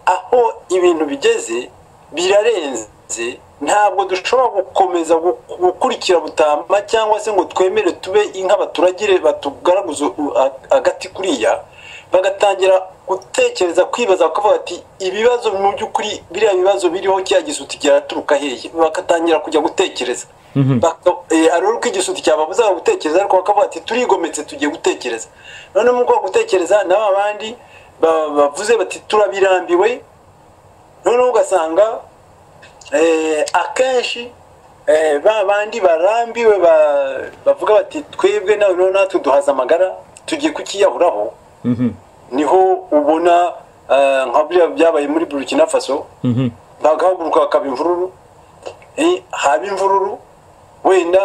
aho ibintu bigeze birarenze, ntabwo dushobora gukomeza gukurikira butamba cyangwa se ngo twemere tube inka baturagire batugaraguza agati kuriya. Bagatangira gutekereza kwibaza bakavuga ati ibibazo mu by'ukuri biriya bibazo biriho cya gisuti kiraturuka hehe, bakatangira kujya gutekereza ariko ko igisuti cyababuza gutekereza, ariko bakavuga ati turigometse tugiye gutekereza. none mu bwo gutekereza nabo abandi bavuze bati turabirambiwe, none ugasanga akenshi bandi barambiwe bavuga bati twebwe nawe natwe duhaza amagara tugiye kukiyahuraho. Niho ubona nka biriya byabaye muri Burkina Faso, bagahaguruka bakaba imvururu, haba imvururu wenda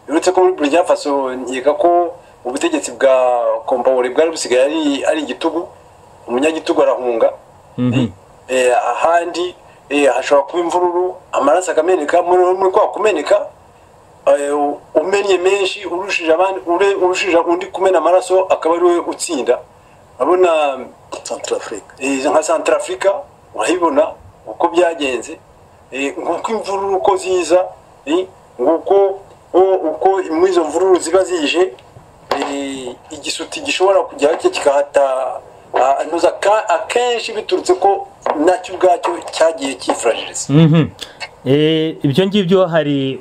uretse ko muri Burkina Faso nkeka ko ubutegetsi bwa Compaoré bwari busigaye ari igitugu, umunyagitugu arahunga, ahandi hashobora kuba imvururu, amaraso akameneka, muri kwa kumeneka umenye menshi urushije abandi, urushije undi kumena amaraso akaba ari we utsinda. Abona nka Centrafrica urabibona uko byagenze, nguko imvururu uko ziza, nguko uko izo mvururu ziba zije, igisuti gishobora kujya kikahata akenshi biturutse ko nacyo ubwacyo cyagiye cyifuragiriza. Ibyo ngibyo hari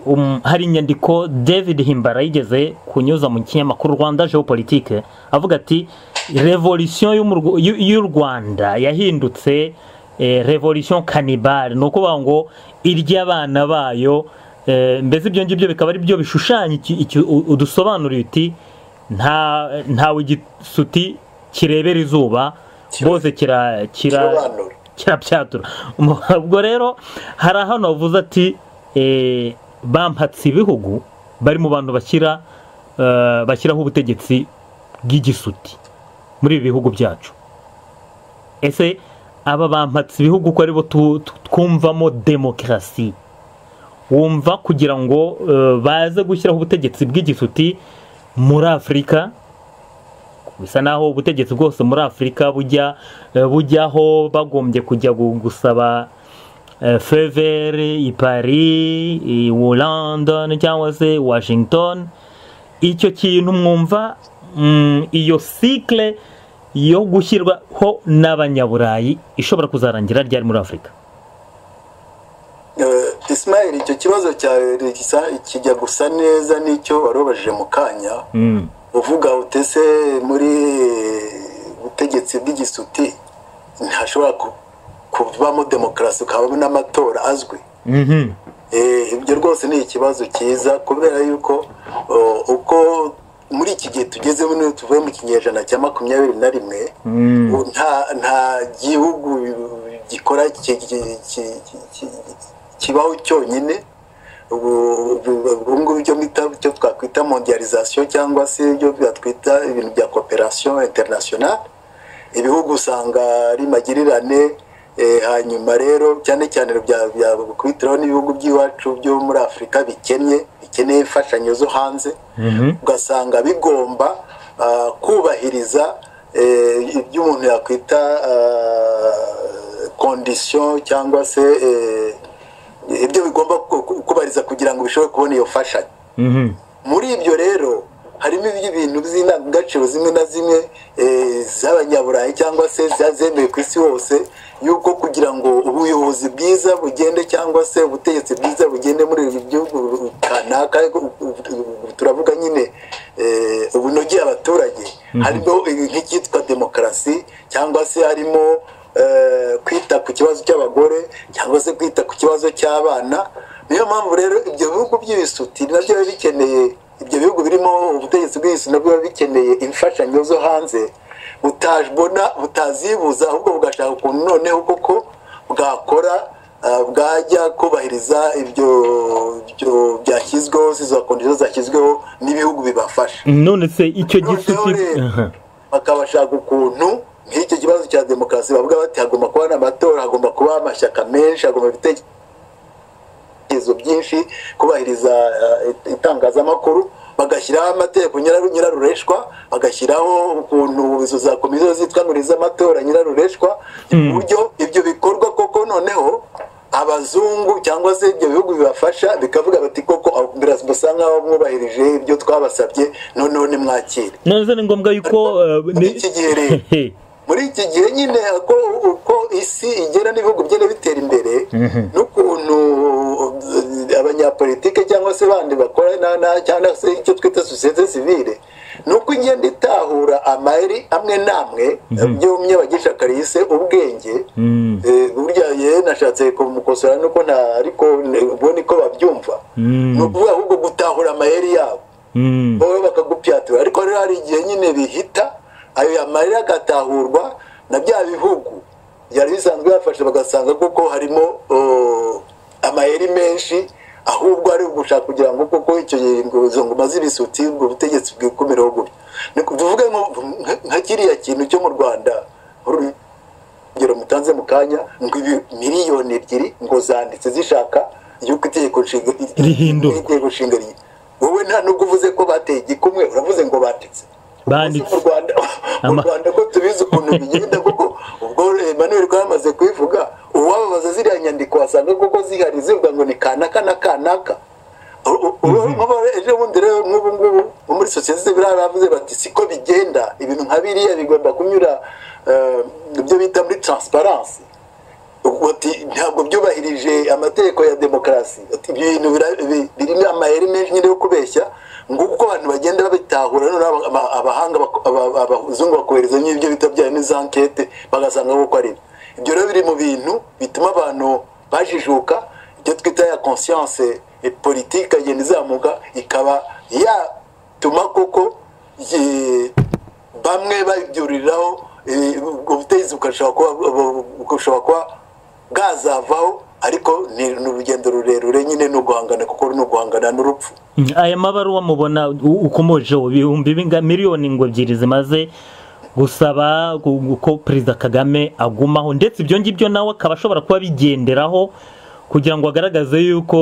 inyandiko David Himbara yigeze kunyuza mu kinyamakuru Rwanda Geopolitique avuga ati revolution y'u Rwanda yahindutse revolution cannibale, no kuvuga ngo iry'abana bayo. Mbese ibyo ngibyo bikaba ari byo bishushanya udusobanura uti ntawe igisuti kirebera izuba, bose kirabyatura. Ubwo rero hari ahantu bavuze ati bampatse ibihugu bari mu bantu bashyiraho ubutegetsi bw'igisuti muri ibi bihugu byacu. ese aba bampatse ibihugu ko aribo twumvamo demokarasi, wumva kugira ngo baze gushyiraho ubutegetsi bw'igisuti muri Afurika, bisa naho ubutegetsi bwose muri Afurika bujyaho bagombye kujya gusaba faveur i Paris, i London cyangwa se Washington, icyo kintu mwumva iyo cycle yo gushyirwaho n'abanyaburayi ishobora kuzarangira ryari muri Afurika? Ismail, icyo kibazo cyawe kijya gusa neza n'icyo warobajije mu kanya, uvuga utese muri butegetsi bw'igisuti ntashobora kuvamo demokarasi, ukabamo n'amatora azwi. Ibyo rwose ni ikibazo cyiza, kubera yuko uko muri iki gihe tugezemo niyo tuvuye mu kinyejana cya 21, nta gihugu gikora kibaho cyonyine. Ubungubu icyo twakwita mondialisation cyangwa se ibyo twita ibintu bya coopération internationale, ibihugu usanga ari magirirane. Hanyuma rero cyane cyane byakubitiraho n'ibihugu by'iwacu byo muri Afurika bikeneye imfashanyo zo hanze, ugasanga bigomba kubahiriza ibyo umuntu yakwita condition cyangwa se ibyo bigomba kubahiriza kugira ngo bishobore kubona iyo mfashanyo. Muri ibyo rero harimo ibintu by'indangagaciro zimwe na zimwe z'abanyaburayi cyangwa se zemewe ku isi hose, yuko kugira ngo ubuyobozi bwiza bugende cyangwa se ubutegetsi bwiza bugende muri ibi bihugu kanaka, turavuga nyine ubunogeye abaturage, harimo nk'icyitwa demokarasi, cyangwa se harimo kwita ku kibazo cy'abagore, cyangwa se kwita ku kibazo cy'abana. Niyo mpamvu rero ibyo bihugu by'ibisuti nabyo biba bikeneye, ibyo bihugu birimo ubutegetsi bw'isi nabyo biba bikeneye imfashanyo zo hanze, butazibuza, ahubwo bugashaka ukuntu noneho koko bwakora, bwajya kubahiriza ibyo byashyizweho, izo kondisiyo zashyizweho n'ibihugu bibafasha. None se icyo gisuti bakabashaka ukuntu nk'icyo kibazo cya demokarasi bavuga bati hagomba kuba n'amatora, hagomba kuba amashyaka menshi, hagomba ibitekerezo byinshi, kubahiriza itangazamakuru, bagashyiraho amategeko nyirarureshwa, bagashyiraho ukuntu izo za komisiyo zitwa ngo iz'amatora nyirarureshwa, uburyo ibyo bikorwa koko noneho abazungu cyangwa se ibyo bihugu bibafasha bikavuga bati koko birasa nkaho mwubahirije ibyo twabasabye, noneho nimwakire. None ni ngombwa yuko muri iki gihe nyine uko isi igera n'ibihugu bigenda bitera imbere, n'ukuntu abanyapolitike cyangwa se bandi bakora cyangwa se icyo twita sosiyete sivile, nuko igenda itahura amayeri amwe n'amwe by'umwe bagishakariye ubwenge. Burya nashatse kumukosora nuko ariko ubwo niko babyumva, ni ukuvuga ahubwo gutahura amayeri yabo, wowe bakagupyatura. Ariko rero hari igihe nyine bihita ayo amayeri agatahurwa na bya bihugu byari bisanzwe bafashe, bagasanga kuko harimo amayeri menshi, ahubwo ari ugushaka kugira ngo koko icyo izo ngoma z'ibisuti ubwo butegetsi bwikumireho gutyo. Tuvuge nka kiriya kintu cyo mu Rwanda, urugero mutanze mu kanya, ngo miliyoni 2 ngo zanditse zishaka yuko itegeko nshinga rihindurwa. Wowe nta nubwo uvuze ko bateye igikumwe, uravuze ngo batitse banditse mu Rwanda ko tubizi ukuntu bigenda, kuko ubwo Emmanuel ko yamaze kubivuga, uwababaza ziriya nyandiko wasanga kuko zihari zivuga ngo ni kanaka na kanaka. Ejo bundi rero nk'ubu ngubu muri sosiyete sivile baravuze bati siko bigenda, ibintu nka biriya bigomba kunyura ibyo bita muri transparency, ntabwo byubahirije amategeko ya demokarasi. Ibintu birimo amayeri menshi nyine yo kubeshya, ngo uko abantu bagenda babitahura, none abahanga abazungu bakohereza n'ibyo bita bya n'izanquete bagasanga ko ari ibyo. Rero biri mu bintu bituma abantu bajijuka, ibyo twita ya conscience politique agenda izamuka, ikaba yatuma koko bamwe babyuriraho ubutegetsi bukashobora kuba bwazavaho, ariko ni urugendo rurerure nyine no guhangana, kuko no guhangana n'urupfu. Aya mabaruwa mubona ukomojeho ibihumbi miliyoni 2 zimaze gusaba ko Perezida Kagame agumaho, ndetse ibyo ngibyo nawe akaba ashobora kuba bigenderaho kugira ngo agaragaze yuko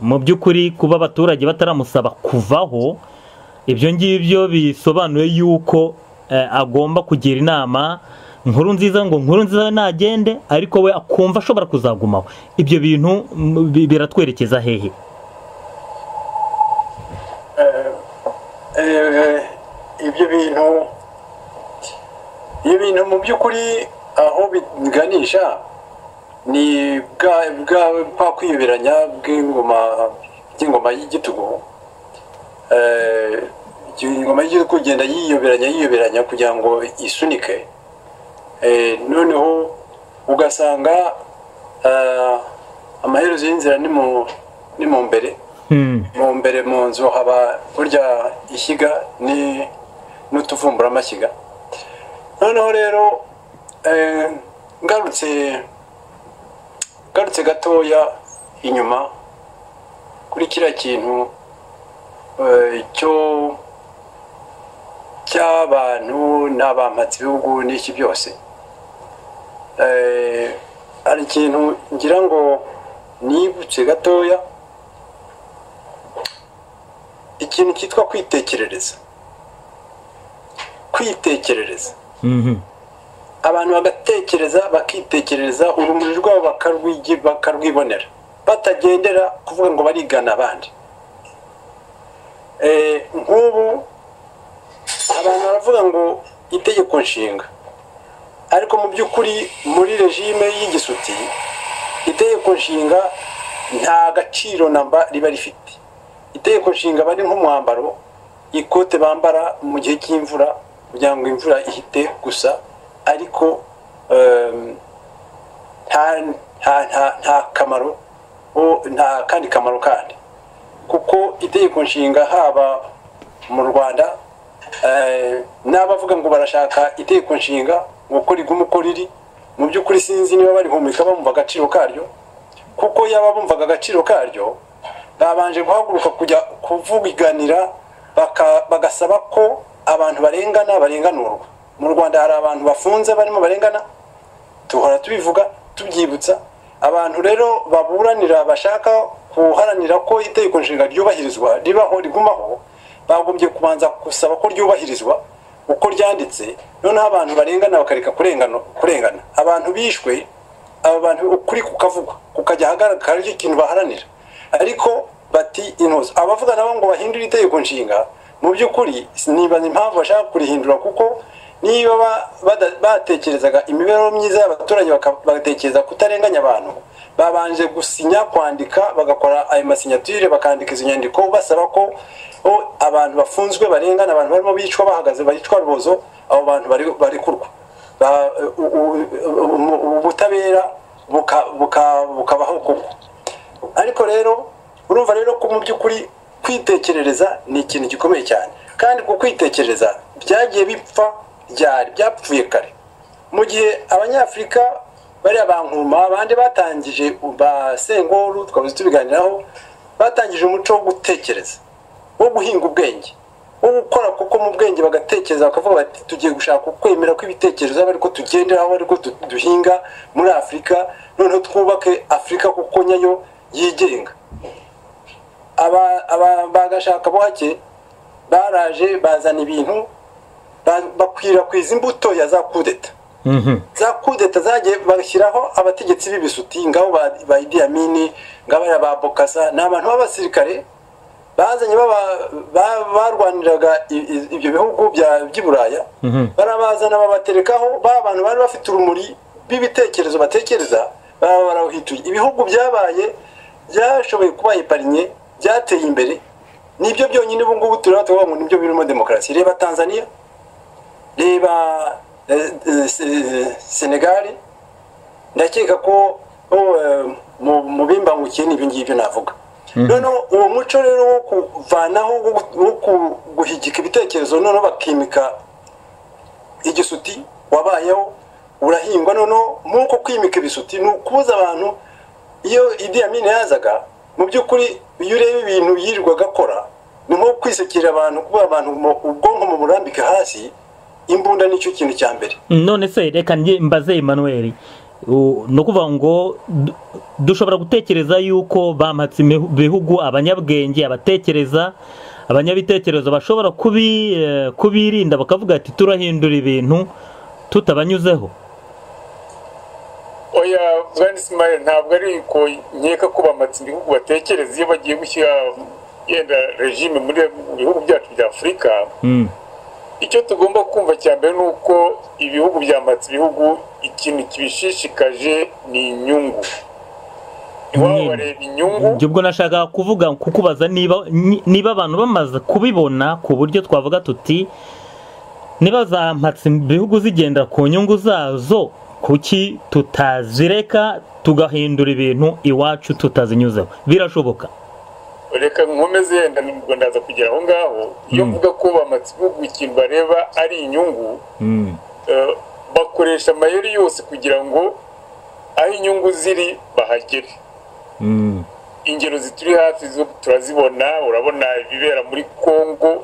mu by'ukuri kuba abaturage bataramusaba kuvaho, ibyo ngibyo bisobanuye yuko agomba kugira inama Nkurunziza ngo Nkurunziza nagende ariko we akumva ashobora kuzagumaho. Ibyo bintu biratwerekeza hehe? Ibyo bintu mu by'ukuri aho biganisha ni bwa kwiyoberanya bw'ingoma y'igitugu. Ingoma y'igitugu kugenda yiyoberanya kugira ngo isunike, noneho ugasanga amaherezo y'inzira ni mu mbere. Mu mbere mu nzu haba burya ishyiga n'utuvumbura amashyiga. Noneho rero ngarutse gatoya inyuma kuri kiriya kintu cy'abantu n'abampatsi b'ibihugu n'iki byose, hari ikintu ngira ngo nibutse gatoya, ikintu cyitwa kwitekerereza. Abantu bakitekereza urumuri rwabo bakarwibonera, batagendera kuvuga ngo barigana abandi. Nk'ubu abantu baravuga ngo itegeko nshinga, ariko mu by'ukuri muri regime y'igisuti itegeko nshinga nta gaciro namba riba rifite. Itegeko nshinga bari nk'umwambaro, ikote bambara mu gihe cy'imvura kugira ngo imvura ihite gusa, ariko nta kamaro, nta kandi kamaro kandi, kuko itegeko nshinga haba mu Rwanda n'abavuga ngo barashaka itegeko nshinga uko riguma uko riri, mu by'ukuri sinzi niba barihumeka bumva agaciro karyo, kuko yaba bumvaga agaciro karyo babanje guhaguruka kujya kuvuganira bagasaba ko abantu barenganurwa. Mu Rwanda hari abantu bafunze barimo barengana, tuhora tubivuga tubyibutsa. Abantu rero baburanira bashaka kuharanira ko itegeko nshinga ryubahirizwa ribaho rigumaho, bagombye kubanza gusaba ko ryubahirizwa uko ryanditse, noneho abantu barengana bakareka kurengana. Abantu bishwe, aba bantu ukuri kukavugwa kukajya hagaragara icyo kintu baharanira, ariko bati intozo abavuga nabo ngo bahindure itegeko nshinga. Mu by'ukuri nibaza impamvu bashaka kurihindura, kuko niba batekerezaga imibereho myiza y'abaturage bagatekereza kutarenganya abantu, babanje gusinya, kwandika, bagakora ayo masinyature, bakandika izo nyandiko basaba ko abantu bafunzwe barengana, abantu barimo bicwa bahagaze baricwa rubozo, abo bantu barikurwa, ubutabera bukabaho koko. Ariko rero urumva rero ko mu by'ukuri kwitekerereza ni ikintu gikomeye cyane, kandi ku kwitekereza byagiye bipfa byapfuye kare. Mu gihe abanyafurika bari abankuma abandi batangije ba Sengoru, twabuze tubiganiraho, batangije umuco wo gutekereza, wo guhinga ubwenge, wo gukora kuko mu bwenge bagatekereza bakavuga bati tugiye gushaka ukwemera kw'ibitekerezo ariko tugenderaho, ariko duhinga muri Afurika, noneho twubake Afurika kuko nyayo yigenga. Bagashaka bohake baraje bazana ibintu bakwirakwiza imbuto ya za kudeta. Za kudeta zagiye bashyiraho abategetsi b'ibisuti, ngabo ba Idi Amin, ngabo ba Bokasa, n'abantu b'abasirikare bazanye barwaniraga ibyo bihugu by'Iburaya, barabazana babaterekaho abantu bari bafite urumuri b'ibitekerezo batekereza, barawuhituye. Ibihugu byashoboye kuba iparinye, byateye imbere, nibyo byonyine ubu ngubu turaba tuvuga ngo nibyo birimo demokarasi. Reba Tanzania, reba Senegal, ndakeka ko mu bimbangukiye n'ibi ngibyo navuga. Noneho uwo muco rero wo kuvanaho wo guhigika ibitekerezo, noneho bakimika igisuti wabayeho urahingwa. Noneho nk'uko kwimika ibisuti ni ukubuza abantu. Iyo Idi Amin yazaga, mu by'ukuri iyo ureba ibintu yirirwaga akora, ni nko kwisekera abantu, kuba abantu ubwonko mu burambike hasi, imbunda nicyo kintu cya mbere. None se reka mbaze Emmanuel, no kuvuga ngo dushobora gutekereza yuko bamatse ibihugu abanyabwenge abatekereza abanyabitekerezo bashobora kubirinda bakavuga ati turahindura ibintu tutabanyuzeho? Oya Bwana Ismail, ntabwo ari ko nkeka ko bamatse ibihugu batekereza iyo bagiye gushyira yenda regime muri bihugu byacu bya Afurika. Icyo tugomba kumva cya mbere nuko ibihugu byamatse ibihugu ikintu kibishishikaje ni inyungu. Niwaba bareba inyungu. Ubwo nashaka kuvuga kukubaza niba abantu bamaze kubibona ku buryo twavuga tuti niba zamatse ibihugu zigenda ku nyungu zazo, kuki tutazireka tugahindura ibintu iwacu tutazinyuzeho? Birashoboka? Reka nkomeze yenda nibwo ndaza kugera aho ngaho. Iyo mvuga ko bamatse ibihugu ikintu bareba ari inyungu, bakoresha amayeri yose kugira ngo aho inyungu ziri bahagere. Ingero zituri hafi zo turazibona. Urabona ibibera muri Kongo.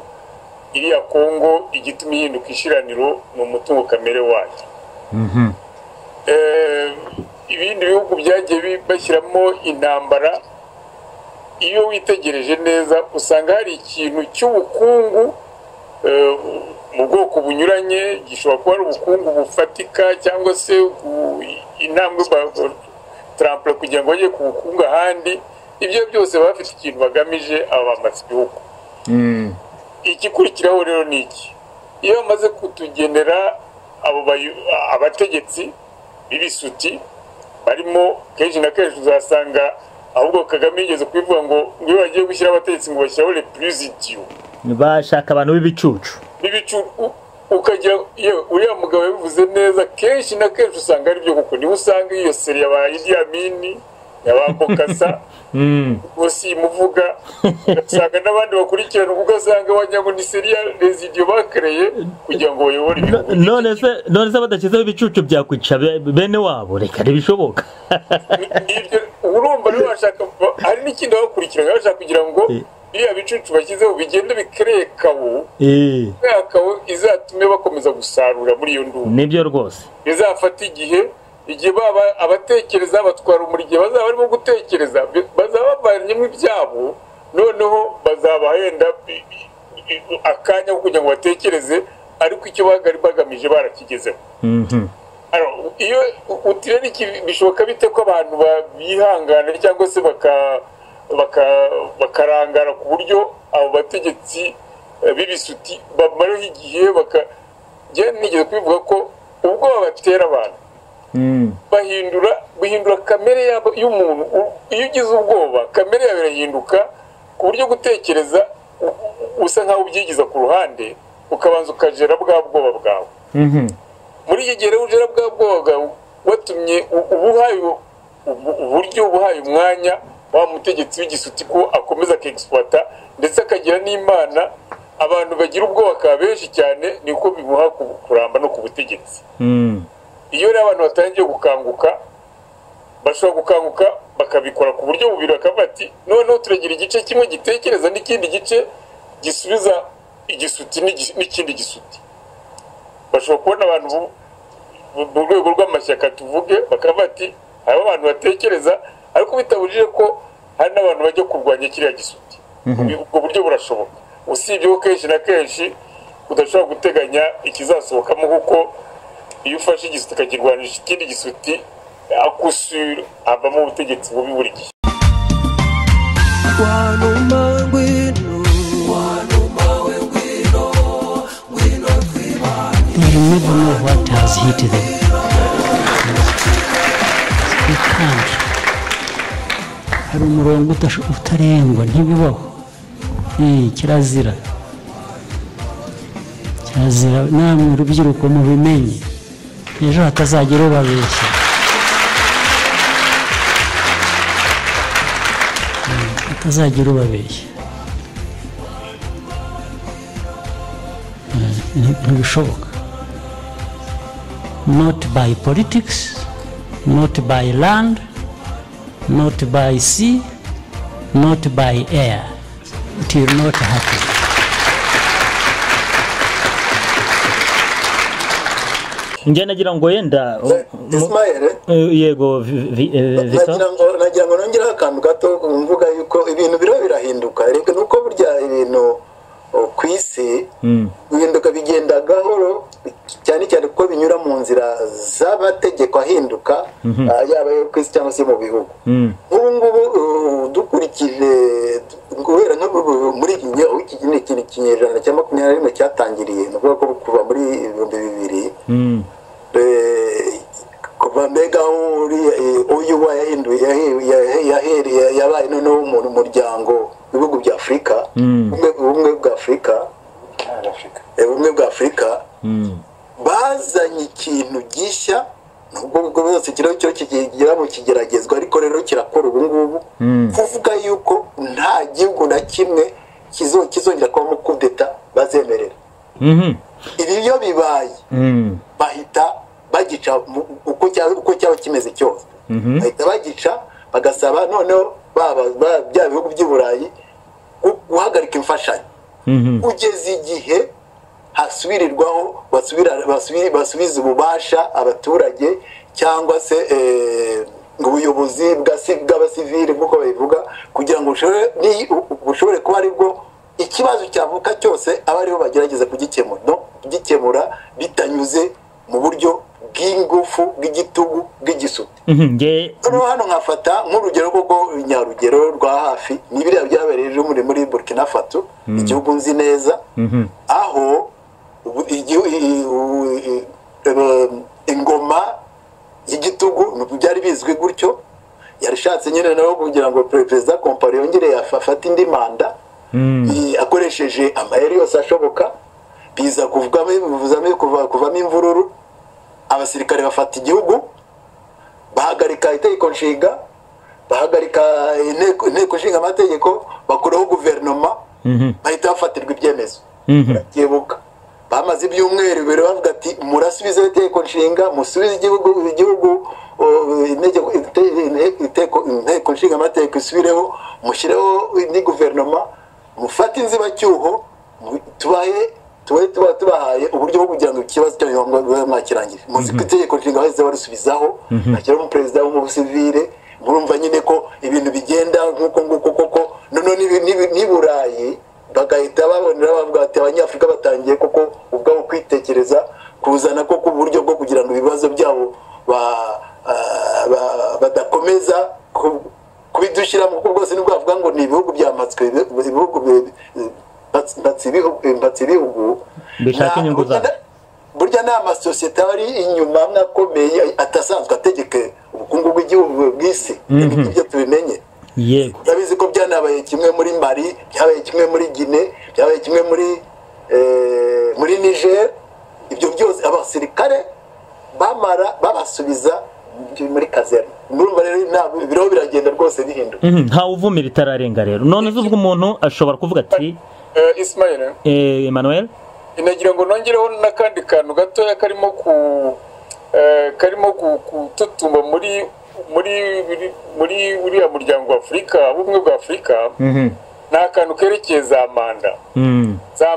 Iriya Kongo igituma ihinduka ishiraniro ni umutungo kamere wayo. Ibindi bihugu byagiye bashyiramo intambara, iyo witegereje neza usanga hari ikintu cy'ubukungu mu bwoko bunyuranye. Gishobora kuba ari ubukungu bufatika cyangwa se intambwe trample kugira ngo bajye ku bukungu ahandi. Ibyo byose bafite ikintu bagamije abamatse ibihugu. Igikurikiraho rero ni iki? Iyo bamaze kutugenera abategetsi b'ibisuti barimo kenshi na kenshi uzasanga ahubwo Kagame yigeze kubivuga ngo iyo bagiye gushyira abategetsi ngo bashyiraho le plus idiot, bashaka abantu b'ibicucu ukagira uriya mugabo yabivuze neza. Kenshi na kenshi usanga ari byo kuko niho usanga iyo seri ya Idi Amin yabambokasa bose imuvuga, ugasanga n'abandi bakurikirana ugasanga wagira ngo ni seri ya residio bakreye kugira ngo bayobore ibihugu. None se badakizeho ibicucu byakwica bene wabo? Reka ntibishoboka. Urumva rero bashaka, hari n'ikindi bakurikirana bashaka kugira ngo iriya bicucu bashyizeho bigende bikreye kawo, kawo izatume bakomeza gusarura muri iyo ndumva. Nibyo rwose bizafata igihe baba abatekereza batwara umurige bazaba barimo gutekereza, bazaba bavanyemo ibyabo, noneho bazaba henda akanya kugira ngo batekereze, ariko icyo bagamije barakigezeho. Iyo utirera iki bishoboka bite ko abantu bihangana cyangwa se bakarangara ku buryo abo bategetsi b'ibisuti bamaraho igihe nigeze kubivuga ko ubwo babatera abantu bahindura kamere y'umuntu. Iyo ugize ubwoba kamere yawe irahinduka ku buryo gutekereza usa nkaho ubyigiza ku ruhande, ukabanza ukajera bwa bwoba bwawe. Muri iki gihe rero ujera bwa bwoba bwawe watumye ubuhaye umwanya wa mutegetsi w'igisuti ko akomeza akexploita, ndetse akagira n'Imana. Abantu bagira ubwoba ka benshi cyane niko bimuha kuramba no ku butegetsi. Iyo rero abantu batangiye gukanguka, bashobora gukanguka bakabikora ku buryo bubiri, bakavuga ati noneho turagira igice kimwe gitekereza n'ikindi gice gisubiza igisuti n'ikindi gisuti. Bashobora kubona abantu mu rwego rw'amashyaka tuvuge, bakavuga ati aba abantu batekereza, ariko bitabujije ko hari n'abantu bajya kurwanya kiriya gisuti. Ubwo buryo burashoboka, usibye ko kenshi na kenshi udashobora guteganya ikizasohokamo, kuko iyo ufashe igisuti ukakirwanisha ikindi gisuti akusura havamo ubutegetsi bubi buri gihe. You never know what has hit them. You can't. Hari umurongo utarengwa, ntibibaho. Kirazira. Kirazira, namwe urubyiruko mubimenye. Ejo hatazagira ubabeshya. Hatazagira ubabeshya. Ntibishoboka. Not by politics, not by land, not by sea, not by air. It will not happen. njye nagira ngo yenda Ismael yego nagira ngo nongeraho akantu gato mvuga yuko ibintu birahinduka reka nuko burya ibintu ku isi bihinduka bigenda gahoro cyane cyane kuko binyura mu nzira z'amategeko ahinduka yaba yo ku isi cyangwa se mu bihugu ubu ngubu dukurikije guhera muri iki kinyejana cya 21 cyatangiriye ni ukuvuga ko kuva muri 2000 kuva mbega uyu yabaye noneho mu muryango w'ibihugu bya Afurika ubumwe bwa Afurika bazanye ikintu gishya nubwo bwose cyo kigira mu kigeragezwa ariko rero kirakora ubu ngubu kuvuga yuko nta gihugu na kimwe kizongera kuba mu kudeta bazemerera ibi byo bibaye bahita bagica uko cyaba kimeze cyose bahita bagica bagasaba noneho bya bihugu by'i Burayi guhagarika imfashanyo kugeza igihe hasubirirwaho basubiza ububasha abaturage cyangwa se ubuyobozi bw'abasivili nk'uko babivuga kugira ngo bushobore kuba aribwo ikibazo cyavuka cyose aba ariho bagerageza kugikemura bitanyuze mu buryo bw'ingufu bw'igitugu bw'igisuti hano nkafata nk'urugero rwo nyarugero rwa hafi ni biriya byabereye ejo muri Burkina Faso igihugu nzi neza aho ingoma y'igitugu byari bizwi gutyo yarishatse nyine nawe kugira ngo perezida Compaoré yongere afate indi manda akoresheje amayeri yose ashoboka biza kuvamo imvururu abasirikare bafata igihugu bahagarika itegeko nshinga bahagarika inteko nshinga amategeko bakuraho guverinoma bahita bafatirwa ibyemezo barakebuka bamaze ibyumweru bibiri bavuga ati murasubize itegeko nshinga musubize igihugu inteko nshinga amategeko isubireho mushyireho indi guverinoma mufate inzibacyuho tubahaye uburyo bwo kugira ngo ikibazo cyanyu mwakirangire muzi ko itegeko nshinga bahise barusubizaho bashyiraho umuperezida w'umusivile murumva nyine ko ibintu bigenda nk'uko nguko koko noneho n'i Burayi bagahita babonera bavuga ati abanyafurika batangiye koko ubwabo kwitekereza kuzana koko uburyo bwo kugira ngo ibibazo byabo badakomeza kubidushyiramo kuko bwose nibwo bavuga ngo ni ibihugu byamatswe ibihugu mbatsi ibihugu bishaka inyungu zabo burya ni amasosiyete ari inyuma mwakomeye atasanzwe ategeke ubukungu bw'igihugu bw'isi ibyo tubimenye yego urabizi ko byanabaye kimwe muri Mali byabaye kimwe muri Guinea byabaye kimwe muri Niger ibyo byose abasirikare babasubiza muri kazerne murumva rero ibiro biragenda rwose bihinduka ntawe uvumira itararenga rero none uvuga umuntu ashobora kuvuga ati Ismail Emmanuel inagira ngo nongereho n'akandi kantu gatoya karimo gututuma muri uriya muryango wa Afurika ubumwe bwa Afurika ni akantu kerekeye za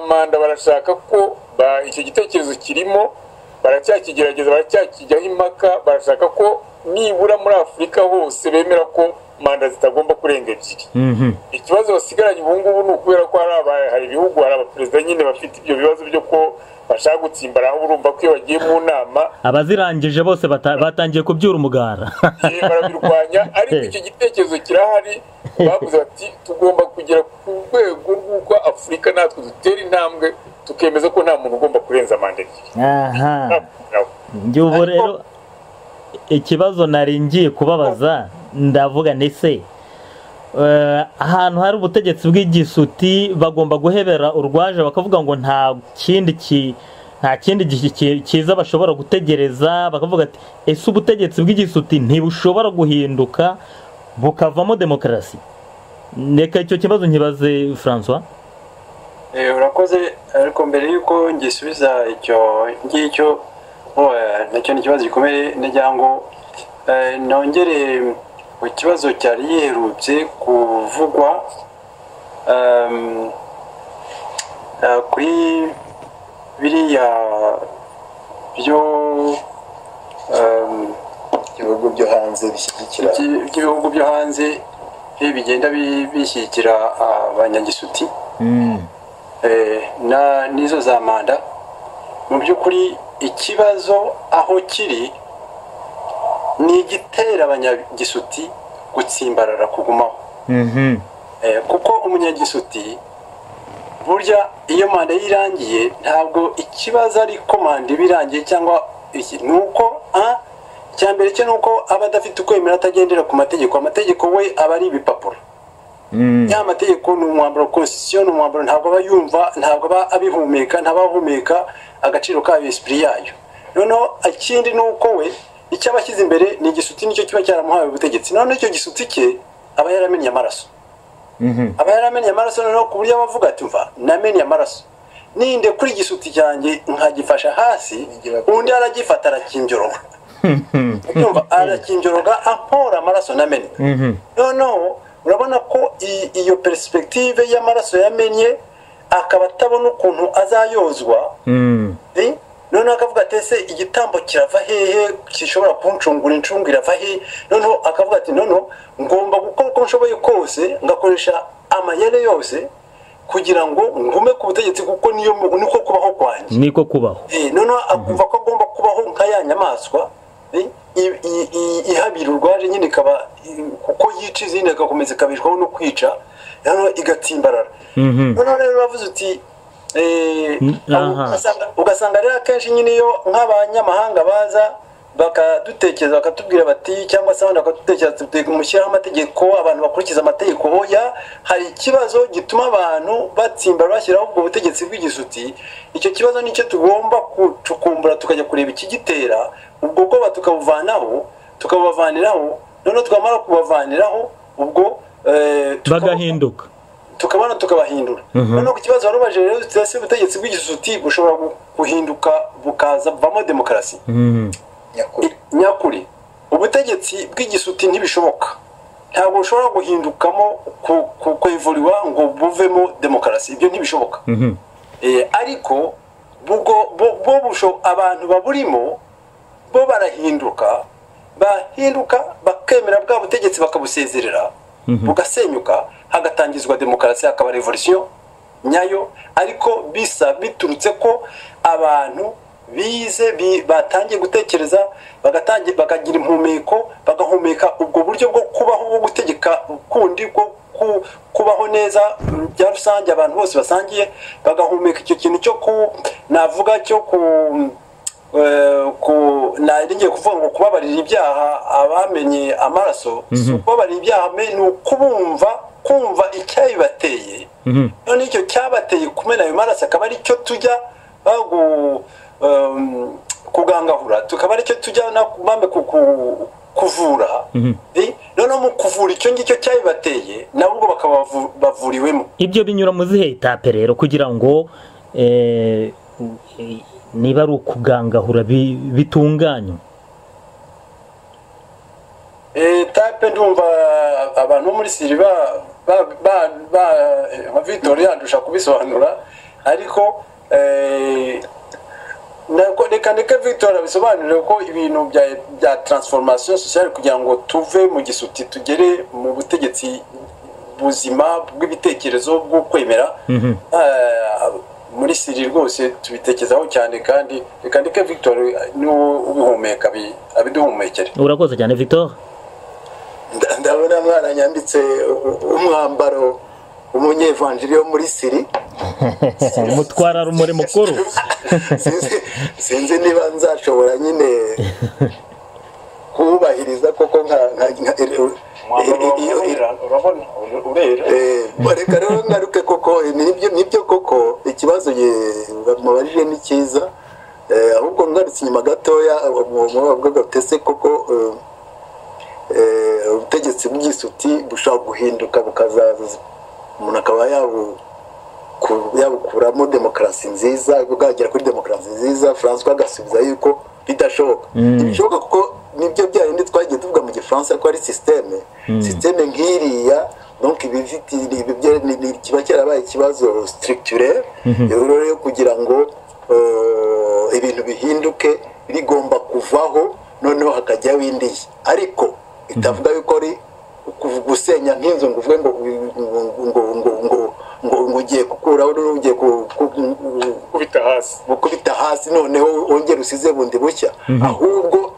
manda barashaka ko icyo gitekerezo kirimo baracyakigerageza baracyakijyaho impaka barashaka ko nibura muri Afurika hose bemera ko manda zitagomba kurenga ebyiri ikibazo basigaranye ubu ngubu ni ukubera ko hari ibihugu hari abaperezida nyine bafite ibyo bibazo byo ko bashaka gutsimbaraho urumva ko iyo bagiye mu nama abazirangije bose batangiye kubyura umugara barabirwanya ariko icyo gitekerezo kirahari bavuze bati tugomba kugera ku rwego rw'uko Afurika natwe dutera intambwe tukemeza ko nta muntu ugomba kurenza manda ebyiri ubu rero ikibazo nari ngiye kubabaza ndavuga nese ahantu hari ubutegetsi bw'igisuti bagomba guhebera urwaje bakavuga ngo nta kindi cyiza bashobora gutegereza bakavuga ati ese ubutegetsi bw'igisuti ntibushobora guhinduka bukavamo demokarasi reka icyo kibazo nkibaze François urakoze ariko mbere y'uko ngisubiza icyo ngicyo nacyo ni ikibazo gikomeye ndagira ngo nongere ku kibazo cyari yiherutse kuvugwa kuri biriya byo ibihugu byo hanze bishyigikira by'ibihugu byo hanze bigenda bishyigikira abanyagisuti n'izo za manda mu by'ukuri ikibazo aho kiri ni igitera abanyagisuti gutsimbarara kugumaho kuko umunyagisuti burya iyo manda yirangiye ntabwo ikibazo ari ko manda ibirangiye cyangwa ni uko icya mbere cyo ni uko aba adafite ukwemera atagendera ku mategeko amategeko we aba ari ibipapuro ya mategeko ni umwambaro constitution ni umwambaro ntabwo aba yumva ntabwo aba abihumeka ntabahumeka agaciro kayo esprit yayo noneho ikindi ni uko we icyo aba ashyize imbere ni igisuti nicyo kiba cyaramuhaye ubutegetsi noneho icyo gisuti cye aba yaramenye amaraso aba yaramenye amaraso noneho ku buryo abavuga ati mva namenye amaraso ninde kuri igisuti cyanjye nkagifasha hasi undi aragifata arakinjoroga yumva arakinjoroga ampora amaraso namenye noneho urabona ko iyo perspective y'amaraso yamenye akaba atabona ukuntu azayozwa noneho akavuga ati ese igitambo kirava hehe gishobora kuncungura incungu irava hehe noneho akavuga ati noneho ngomba gukora uko nshoboye kose ngakoresha amayere yose kugira ngo ngume ku butegetsi kuko niko kubaho kwanjye niko kubaho noneho akumva ko agomba kubaho nka ya nyamaswa ihabira urwaje nyine ikaba kuko yica izindi agakomeza ikabishwaho no kwica noneho igatsimbarara noneho rero bavuze uti ugasanga rero akenshi nyine iyo nk'abanyamahanga baza bakadutekereza bakatubwira bati cyangwa se abandi bakadutekereza mushyiraho amategeko abantu bakurikiza amategeko oya hari ikibazo gituma abantu batsimbara bashyiraho ubwo butegetsi bw'igisuti icyo kibazo nicyo tugomba gucukumbura tukajya kureba ikigitera ubwo bwoba tukabubavaniraho noneho twamara kubavaniraho ubwo bagahinduka tukabona tukabahindura noneho ku kibazo warubaje rero tutase ubutegetsi bw'igisuti bushobora guhinduka bukaza buvamo demokarasi nyakuri ubutegetsi bw'igisuti ntibishoboka ntabwo bushobora guhindukamo kwevuriwa ngo buvemo demokarasi ibyo ntibishoboka ariko abantu baburimo bo barahinduka bakemera bwa butegetsi bakabusezerera bugasenyuka hagatangizwa demokarasi hakaba revolution nyayo ariko biturutse ko abantu bize batangiye gutekereza bakagira impumeko bagahumeka ubwo buryo bwo kubaho bwo gutegeka kundi bwo kubaho neza bya rusange abantu bose basangiye bagahumeka icyo kintu cyo navuga cyo ngiye kuvuga ngo kubabarira ibyaha abamenye amaraso kubabarira ibyaha ni kumva icyabibateye none icyo cyabateye kumena ayo maraso akaba ari cyo tujya kugangahura tukaba ari cyo tujya kuvura noneho mu kuvura icyo ngicyo cyabibateye nabo ubwo bakaba bavuriwemo ibyo binyura mu zihe etape rero kugira ngo niba ari ukugangahura bitunganywa etape ndumva abantu bo muri siri nka Victoria yandusha kubisobanura ariko reka Victoria bisobanurire ko ibintu bya transformation sociale kugira ngo tuve mu gisuti tugere mu butegetsi buzima bw'ibitekerezo bwo kwemera muri siri rwose tubitekezaho cyane kandi reka Victoria niwo ubihumeka abiduhumekere urakoze cyane Victor ndabona mwana nyambitse umwambaro umunyevanjiri wo muri siri umutwara rumuri mukuru sinzi niba nzashobora nyine kubahiriza koko reka rero ngaruke koko nibyo koko ikibazo mubajije ni cyiza ahubwo ngarutse inyuma gatoya mubavuga tese koko ubutegetsi bw'igisuti bushobora guhinduka bukazaza umuntu akaba yabukuramo demokarasi nziza bwagera kuri demokarasi nziza François agasubiza yuko bidashoboka ntibishoboka kuko nibyo byarindi twagiye tuvuga mu gifaransa ko ari systeme nk'iriya donc kiba cyarabaye ikibazo structurel rero kugira ngo ibintu bihinduke rigomba kuvaho noneho hakajyaho indi ariko itavuga yuko ari gusenya nk'inzu ngo uvuge ngo ugiye gukuraho ugiye gukubita hasi noneho wongera usize bundi bushya ahubwo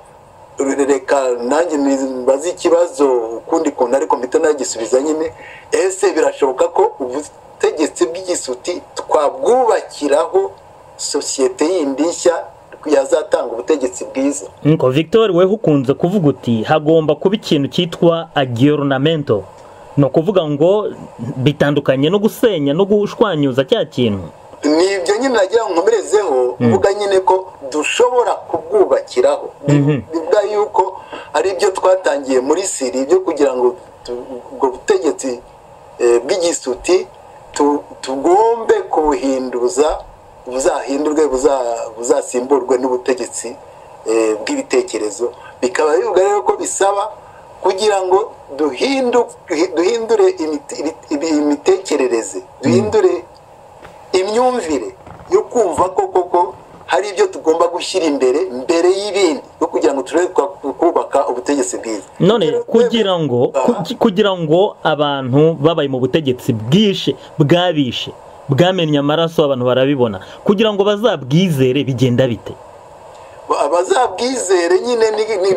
reka nanjye mbaze ikibazo ukundi kuntu ariko mpita nagisubiza nyine ese birashoboka ko ubutegetsi bw'igisuti twabwubakiraho sosiyete yindi nshya yazatanga ubutegetsi bwiza ngo Victor we ukunze kuvuga uti hagomba kuba ikintu cyitwa aggiornamento no kuvuga ngo bitandukanye no gusenya no gushwanyuza cya kintu nibyo nyine nagira ngo nkomerezeho mvuga nyine ko dushobora kubwubakiraho bivuga yuko ari byo twatangiye muri Siri byo kugira ngo ubwo butegetsi bw'igisuti tugombe kubuhinduza buzahindurwe buzasimburwe n'ubutegetsi bw'ibitekerezo bikaba bivuga rero ko bisaba kugira ngo duhindure imitekerereze duhindure imyumvire yo kumva ko koko hari ibyo tugomba gushyira mbere y'ibindi yo kugira ngo turebe kubaka ubutegetsi bwiza none kugira ngo abantu babaye mu butegetsi bwabishe bwamenye amaraso abantu barabibona kugira ngo bazabwizere bigenda bite abazabwizere nyine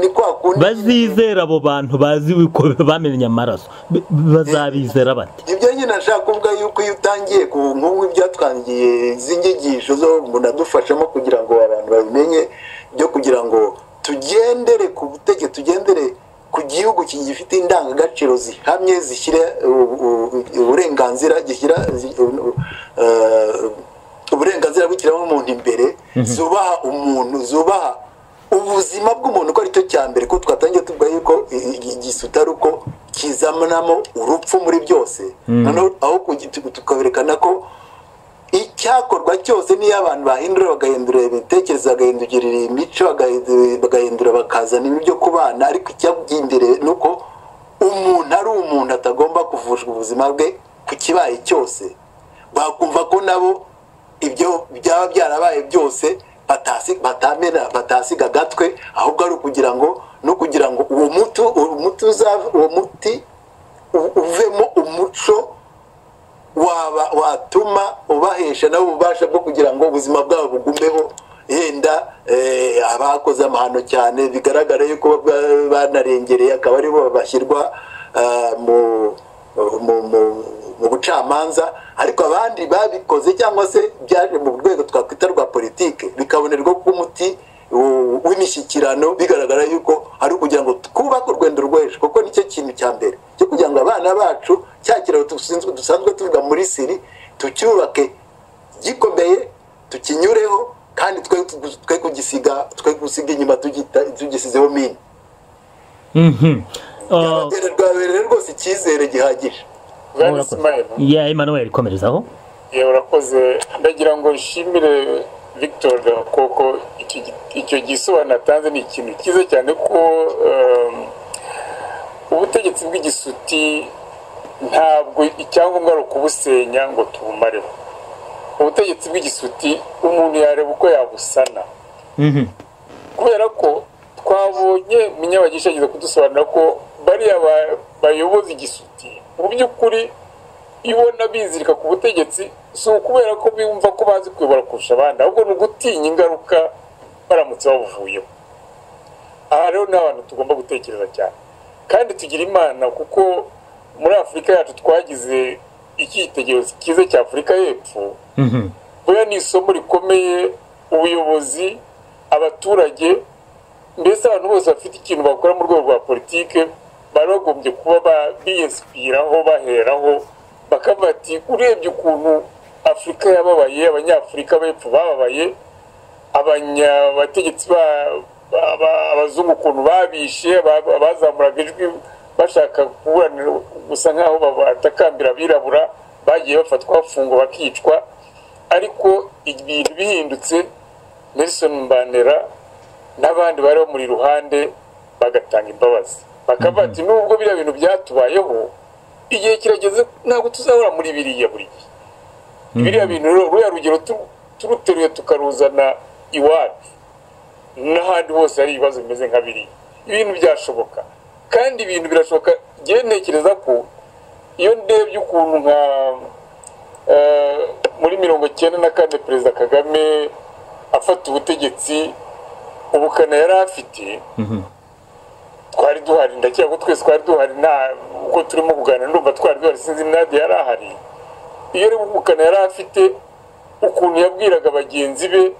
ni kwa kundi bazizera abo bantu bazi uko bamenye amaraso bazabizera bate ibyo nyine nashaka kuvuga yuko iyo utangiye ku nk'ubu ibyatwangiye z'inyigisho zo munadufashamo kugira ngo abantu babimenye byo kugira ngo tugendere ku butegetsi tugendere ku gihugu gifite indangagaciro zihamye zishyira uburenganzira gishyira uburenganzira bw'ikiremwamuntu imbere zubaha umuntu zubaha ubuzima bw'umuntu ko aricyo cya mbere ko twatangiye tuvuga yuko igisuta ari uko kizamanamo urupfu muri byose noneho aho tukaberekana ko icyakorwa cyose niyo abantu bahindura bagahindura ibitekerezo bagahindurira imico bagahindura bakazana ibyo ku bana ariko icyabyindire ni uko umuntu ari umuntu atagomba kuvujwa ubuzima bwe ku kibaye cyose bakumva ko nabo ibyo byaba byarabaye byose batasiga agatwe ahubwo ari ukugira ngo uwo muti uvemo umuco watuma ubahesha nabo ububasha bwo kugira ngo ubuzima bwabo bugumeho yenda abakoze amahano cyane bigaragara yuko banarengereye akaba aribo bashyirwa mu bucamanza ariko abandi babikoze cyangwa se byaje mu rwego twakwita rwa politike bikabonerwa ko umuti w'imishyikirano bigaragara yuko ari ukugira ngo twubake urwendo rw'ejo kuko nicyo kintu cya mbere cyo kugira ngo abana bacu cya kiraro dusanzwe tuvuga muri Siri tucyubake gikomeye tukinyureho kandi twe gusiga inyuma tugisizeho mini rwabereye rwose icyizere gihagije ya Emmanuel komerezaho urakoze ndagira ngo nshimire Victor koko icyo gisobanuro atanze ni ikintu cyiza cyane ko ubutegetsi bw'igisuti ntabwo icyangombwa ari ukubusenya ngo tubumareho ubutegetsi bw'igisuti umuntu yareba uko yabusana kubera ko twabonye Munyabagisha ageze kudusobanura ko bariya bayoboza igisuti mu by'ukuri ibona bizirika ku butegetsi si ukubera ko bumva ko bazi kuyobora kurusha abandi ahubwo ni ugutinya ingaruka baramutse babuvuyeho aha rero ni abantu tugomba gutekereza cyane kandi tugira imana kuko muri Afurika yacu twagize icyitegererezo cyiza cya Afurika y'Epfo buriya ni isomo rikomeye ubuyobozi abaturage mbese abantu bose bafite ikintu bakora mu rwego rwa politike bari bagombye kuba biyesipiraho baheraho bakavuga ati urebye ukuntu Afurika yababaye abanyafurika b'Epfo bababaye abategetsi abazungu ukuntu babishe bazamuraga ijwi bashaka kuburanira gusa nk'aho batakambira abirabura bagiye bafatwa bafungwa bakicwa ariko ibintu bihindutse Nelson Mandela n'abandi bari muri ruhande bagatanga imbabazi bakavuga ati nubwo biriya bintu byatubayeho igihe kirageze ntabwo tuzahora muri biriya buri gihe biriya bintu rero ruriya rugero turuteruye tukaruzana iwacu n'ahandi hose hari ibibazo bimeze nka biriya ibintu byashoboka kandi ibintu birashoboka ngewe ntekereza ko iyo ndebye ukuntu nka muri 1994 perezida Kagame afata ubutegetsi ubukana yari afite twari duhari ndakeka ko twese twari duhari nta uko turimo kuganira ndumva twari duhari sinzi Nadia yari ahari iyo ari ubukana yari afite ukuntu yabwiraga bagenzi be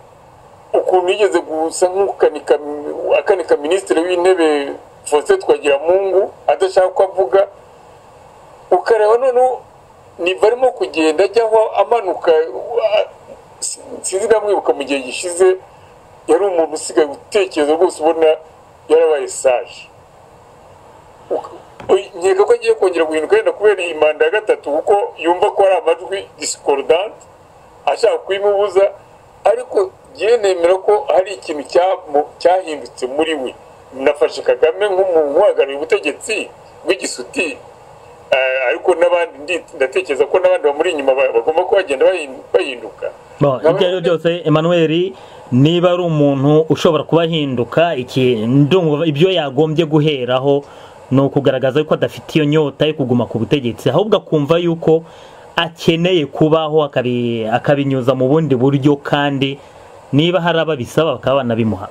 ukuntu yigeze gusa nk'ukanika minisitiri w'intebe Faustin Twagiramungu adashaka ko avuga ukareba none niba arimo kugenda ajyaho amanuka sinzi namwibuka mu gihe gishize yari umuntu usigaye gutekereza rwose ubona yarabaye sage nkeka ko agiye kongera guhinduka yenda kubera iyi manda ya gatatu kuko yumva ko hari amajwi discordant ashaka kuyimubuza ariko ngiye nemera ko hari ikintu cyahindutse muri we nafashe Kagame nk'umuntu uhagarariye ubutegetsi bw'igisuti ariko n'abandi ndatekereza ko n'abandi bamuri inyuma bagomba kuba bagenda bahinduka ibyo ari byose Emmanuel niba ari umuntu ushobora kubahinduka ibyo yagombye guheraho ni ukugaragaza ko adafite iyo nyota yo kuguma ku butegetsi ahubwo akumva yuko akeneye kubaho akabinyuza mu bundi buryo kandi niba hari ababisaba bakaba banabimuha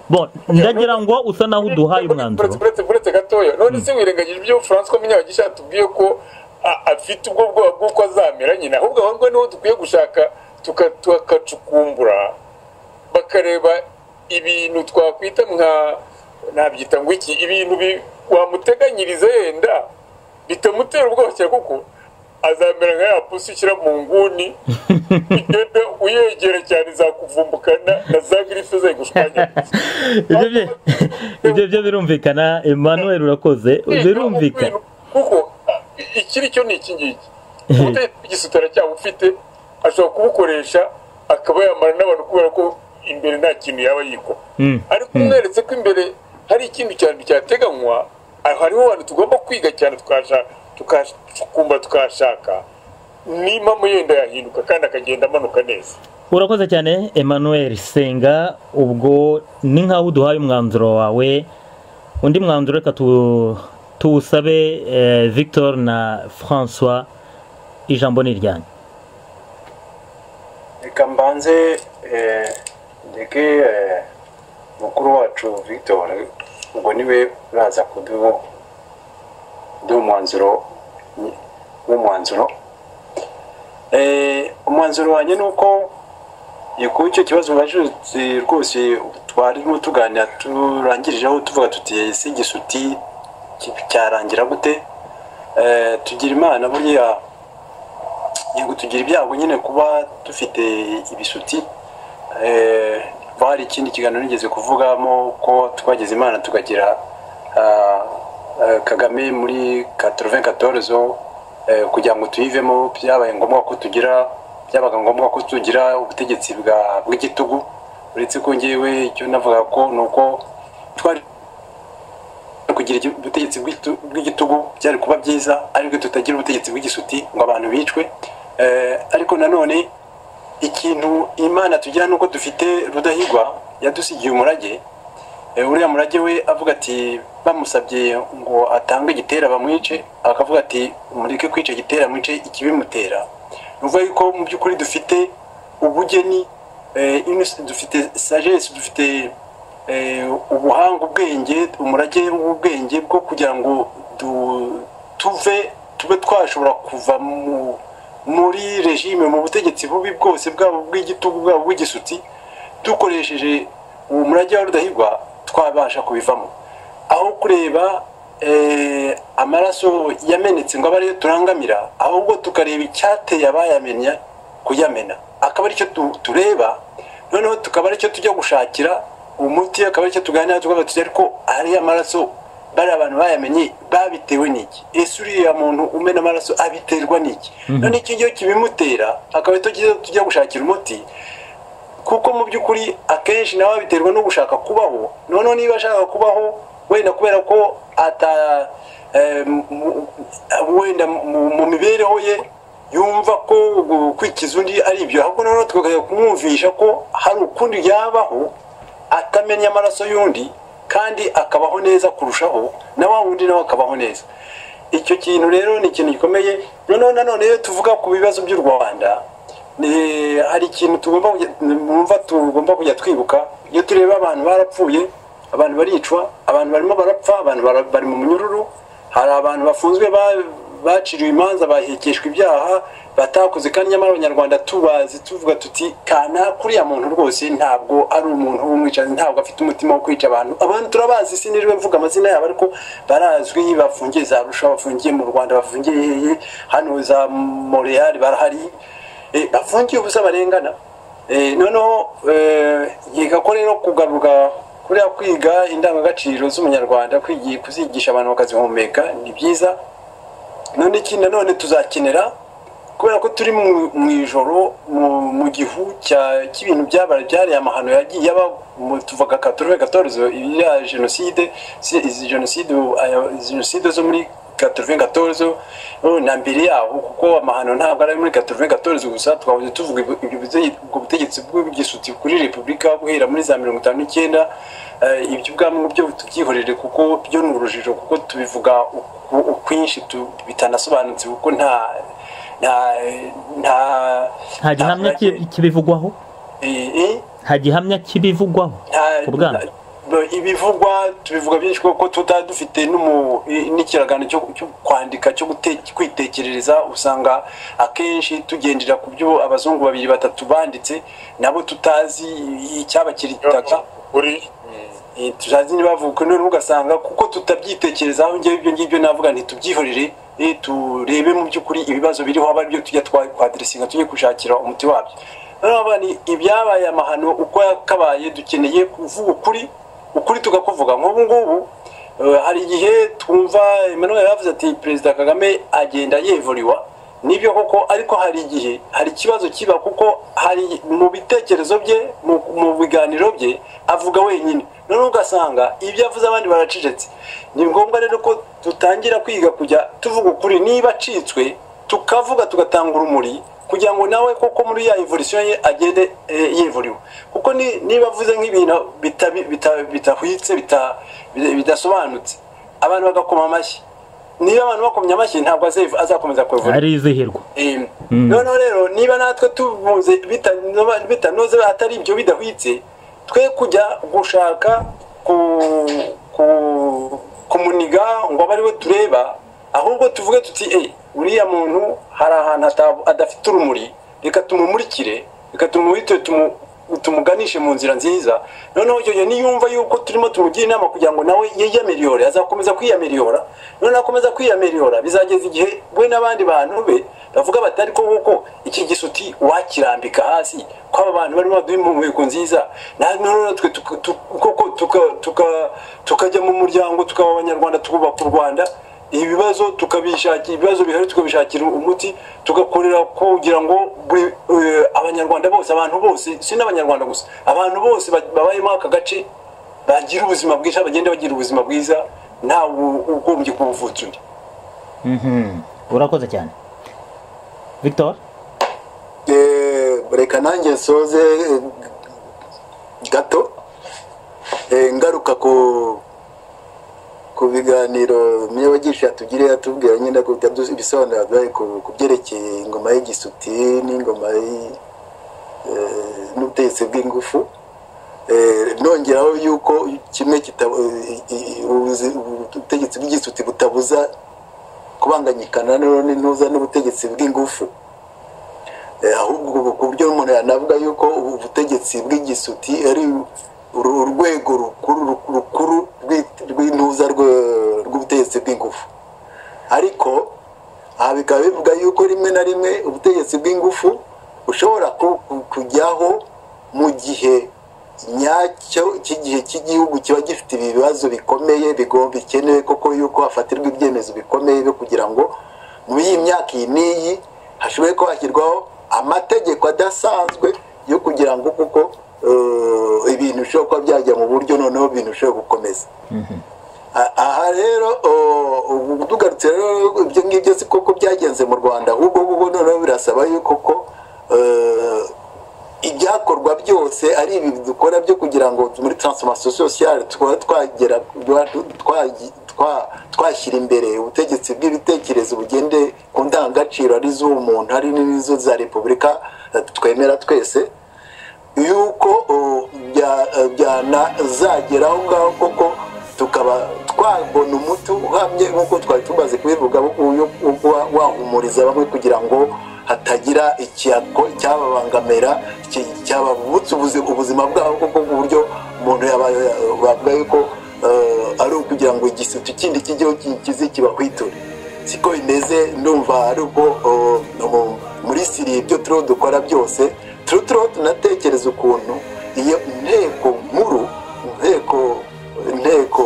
ndagira ngo usa naho uduhaye umwanzuro uretse gatoya none se wirengagije ibyo François Munyabagisha tubwiye ko afite ubwo bwoba bw'uko azamera nyine ahubwo ahubwo niho dukwiye gushaka tukacukumbura bakareba ibintu twakwita nabyita ngo iki ibintu wamuteganyiriza yenda bitamutera ubwoba cyane kuko azamera nka ya pusi ishyira mu nguni igenda uyegera cyane zakuvumbukana na za girife zayigushwanya ibyo birumvikana Emmanuel urakoze birumvikana kuko ikiri cyo ni iki ngiki ubutegetsi bw'igisuti cyabo ufite ashobora kubukoresha akaba yamara n'abantu kubera ko imbere nta kintu yaba yikora ariko umweretse ko imbere hari ikintu cyane cyateganywa hariho abantu tugomba kwiga cyane tukakumva tukashaka n'impamvu yenda yahinduka kandi akagenda amanuka neza urakoze cyane Emmanuel Senga ubwo ni nkaho uduhaye umwanzuro wawe undi mwanzuro reka tuwusabe Victor na François ijambo ni ryanyu reka mbanze ndeke mukuru wacu Victor ubwo niwe uraza kuduha umwanzuro umwanzuro wanjye ni uko ku icyo kibazo bajutse rwose twarimo tuganira turangirijeho tuvuga tuti ese igisuti cyarangira gute tugira imana buriya yego tugira ibyago nyine kuba dufite ibisuti hari ikindi kiganiro nigeze kuvugamo ko twageze imana tukagira Kagame muri 94 kugira ngo tuyivemo byabaga ngombwa ko tugira ubutegetsi bw'igitugu uretse ko ngewe icyo navuga ko nuko twari kugira ubutegetsi bw'igitugu byari kuba byiza ariko tutagira ubutegetsi bw'igisuti ngo abantu bicwe ariko nanone ikintu imana tugira nuko dufite Rudahigwa yadusigiye umurage uriya murage we avuga ati bamusabye ngo atange igitera bamwice akavuga ati umureke kwica igitera mwice ikibimutera nuvuga yuko mu by'ukuri dufite ubugeni dufite sagesse dufite ubuhanga ubwenge umurage w'ubwenge bwo kugira ngo tube twashobora kuva muri regime mu butegetsi bubi bwose bwabo bw'igitugu bwabo bw'igisuti dukoresheje uwo murage wa Rudahigwa twabasha kubivamo aho kureba amaraso yamenetse ngo abariyo turangamira ahubwo tukareba icyateye abayamenya kuyamena akaba aricyo tureba noneho tukaba aricyo tujya gushakira umuti akaba aricyo tuganira tukavuga tuti ariko ari amaraso bari abantu bayamenye babitewe n'iki ese uriya muntu umena amaraso abiterwa n'iki none iki gihe kibimutera akaba tujya gushakira umuti kuko mu by'ukuri akenshi nawe biterwa no gushaka kubaho noneho niba ashaka kubaho wenda kubera ko wenda mu mibereho ye yumva ko kwikiza undi ari ibyo ahubwo noneho tukajya kumwumvisha ko hari ukundi yabaho atamenya amaraso y'undi kandi akabaho neza kurushaho na wa wundi nawe akabaho neza. Icyo kintu rero ni ikintu gikomeye. Noneho nanone iyo tuvuga ku bibazo by'u Rwanda hari ikintu tugomba kujya twibuka. Iyo tureba abantu barapfuye, abantu baricwa, abantu barimo barapfa, abantu bari mu munyururu, hari abantu bafunzwe baciriwe imanza bahekeshwa ibyaha batakoze, kandi nyamara abanyarwanda tubazi tuvuga tuti kana kuriya muntu rwose ntabwo ari umuntu w'umwicanyi, ntabwo afite umutima wo kwica abantu turabazi, siniriwe mvuga amazina yabo ariko barazwi, bafungiye za Arusha, bafungiye mu Rwanda, bafungiye hano za Montreal barahari, bafungiye ubusa barengana. Noneho yiga ko rero kugaruka kuriya kwiga indangagaciro z'umunyarwanda, kuzigisha abantu bakazihumeka ni byiza. None iki nanone tuzakenera, kubera ko turi mu ijoro mu gihu cy'ibintu byariye amahano yagiye aba tuvuga 94 ya jenoside zo muri 94 na mbere yaho, kuko amahano ntabwo ari muri 94 gusa. Twavuze tuvuga ubwo butegetsi bw'igisuti kuri repubulika guhera muri za 59. Ibyo ubwami byo tubyihorere kuko byo ni urujijo, kuko tubivuga ukwinshi bitanasobanutse, kuko nta gihamya kibivugwaho, nta gihamya kibivugwaho ubwami. Ibivugwa tubivuga byinshi kuko dufite n'ikiragano cyo kwandika, cyo kwitekerereza. Usanga akenshi tugendera ku byo abazungu 2-3 banditse, nabo tutazi icyabakiritaga tuzazi nibavuga. None ugasanga kuko tutabyitekerezaho, ngewe ibyo ngibyo navuga ntitubyihorere, turebe mu by'ukuri ibibazo biriho, aba byo tujya twadresinga, tujye kushakira umuti wabyo. Noneho ibyabaye amahano uko yakabaye, dukeneye kuvuga ukuri tukakuvuga. Nk'ubu ngubu hari igihe twumva Emmanuel yavuze ati Perezida Kagame agenda yevuriwa, nibyo koko, ariko hari igihe hari ikibazo kiba, kuko hari mu bitekerezo bye, mu biganiro bye avuga wenyine. None ugasanga ibyo avuze abandi baracecetse. Ni ngombwa rero ko dutangira kwiga kujya tuvuga ukuri, niba acitswe tukavuga, tugatanga urumuri, kugira ngo nawe koko muri ya evolution ye agende yevuriwe. Kuko niba avuze nk'ibintu bitahwitse bidasobanutse, abantu bagakoma amashyi, niba abantu bakomye amashyi ntabwo azakomeza kwevura, arizihirwa. Noneho rero niba natwe tuvuze bitanoze, atari ibyo bidahwitse, twe kujya gushaka kumuniga ngo abe ariwe tureba, ahubwo tuvuge tuti uriya muntu hari ahantu adafite urumuri, reka tumumurikire, reka tumuganishe mu nzira nziza. Noneho iyo niyumva yuko turimo tumugira inama kugira ngo nawe yiyameliyore, azakomeza kwiyameliora. Noneho akomeza kwiyameliora, bizageza igihe we n'abandi bantu be bavuga bati ariko kuko iki gisuti wakirambika hasi, ko aba bantu barimo baduha impumeko nziza, noneho twe tukajya mu muryango, tukaba abanyarwanda, tukubaka u Rwanda, ibibazo tukabishakira, ibibazo bihari tukabishakira umuti, tugakorera kugira ngo abanyarwanda bose, abantu bose, si n'abanyarwanda gusa, abantu bose babayemo aka gace bagira ubuzima bwiza, bagenda bagira ubuzima bwiza, ntawe ugombye kubuvutsa undi. Urakoze cyane Victor. Reka nanjye nsoze gato ngaruka ku biganiro myebagisha tugire atubwira nyine ko ibisobanuro ku byerekeye ingoma y'igisuti n'ingoma n'ubutegetsi bw'ingufu. Nongeraho yuko kimwe ubutegetsi bw'igisuti butabuza kubanganyikana n'uza n'ubutegetsi bw'ingufu, ahubwo ku buryo umuntu yanavuga yuko ubutegetsi bw'igisuti ari urwego rukuru rw'intuza rw'ubutegetsi bw'ingufu. Ariko aha bikaba bivuga yuko rimwe na rimwe ubutegetsi bw'ingufu bushobora kujyaho mu gihe nyacyo cy'igihe cy'igihugu kiba gifite ibibazo bikomeye bikenewe koko yuko hafatirwa ibyemezo bikomeye byo kugira ngo muri iyi myaka iyi n'iyi hashobore ko hashyirwaho amategeko adasanzwe yo kugira ngo kuko ibintu bishobora kuba byajya mu buryo, noneho ibintu bishobora gukomeza. Aha rero tugarutse rero ibyo ngibyo si koko byagenze mu Rwanda, ahubwo noneho birasaba yuko ibyakorwa byose ari ibi dukora byo kugira ngo muri transformation sociale tukaba twagera twashyira imbere ubutegetsi bw'ibitekerezo bugende ku ndangagaciro ari z'umuntu ari n'izo za repubulika twemera twese yuko byanazageraho ngaho koko tukaba twabona umuti uhamye nk'uko twari tumaze kubivuga wahumuriza bamwe kugira ngo hatagira cyababangamira cyabavutsa ubuzima bwabo koko ku buryo umuntu bavuga yuko ari ukugira ngo igisutu kindi kijyeho kize kibahwiture siko bimeze ndumva ari uko muri siri ibyo turiho dukora byose turiho tunatekereza ukuntu iyo inteko nkuru inteko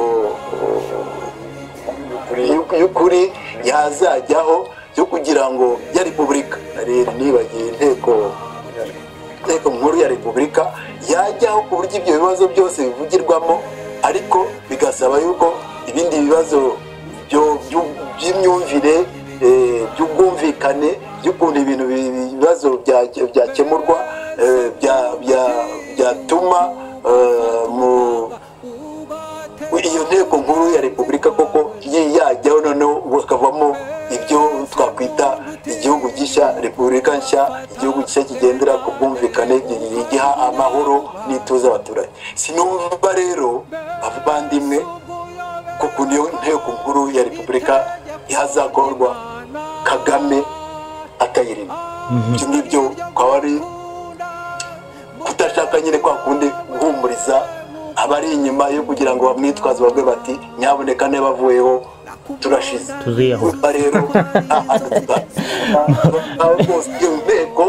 y'ukuri yazajyaho yo kugira ngo ya repubulika nibagiye inteko nkuru ya repubulika yajyaho ku buryo ibyo bibazo byose bivugirwamo ariko bigasaba yuko ibindi bibazo by'imyumvire by'ubwumvikane by'ukuntu ibintu ibibazo byakemurwa byatuma iyo nteko nkuru ya repubulika koko yajyaho noneho bakavamo ibyo twakwita igihugu gishya repubulika nshya igihugu gishya kigendera ku bwumvikane giha amahoro n'ituze abaturage sinumva rero abavandimwe kuko niyo nteko nkuru ya repubulika ihazakorwa Kagame atayirimo ibyo ngibyo kwaba ari kudashaka nyine kwa kundi guhumuriza abari inyuma yo kugira ngo bamwitwaze bavuge bati nyaboneka ne bavuyeho turashize tuziyaho rero aho bose inteko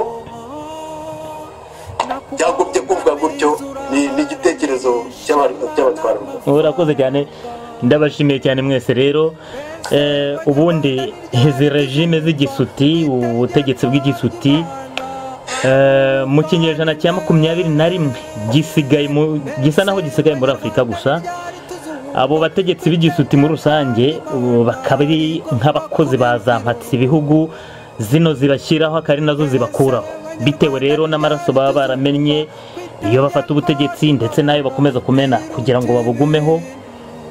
byagobye kuvuga gutyo ni igitekerezo cy'abatwara urakoze cyane ndabashimiye cyane mwese rero ubundi izi regime z'igisuti ubutegetsi bw'igisuti mu kinyejana cya 21 gisa naho gisigaye muri Afurika gusa abo bategetsi b'igisuti muri rusange bakaba ari nk'abakozi bazampatse ibihugu zino zibashyiraho akari nazo zibakuraho bitewe rero n'amaraso baba baramenye iyo bafata ubutegetsi ndetse nayo bakomeza kumena kugira ngo babugumeho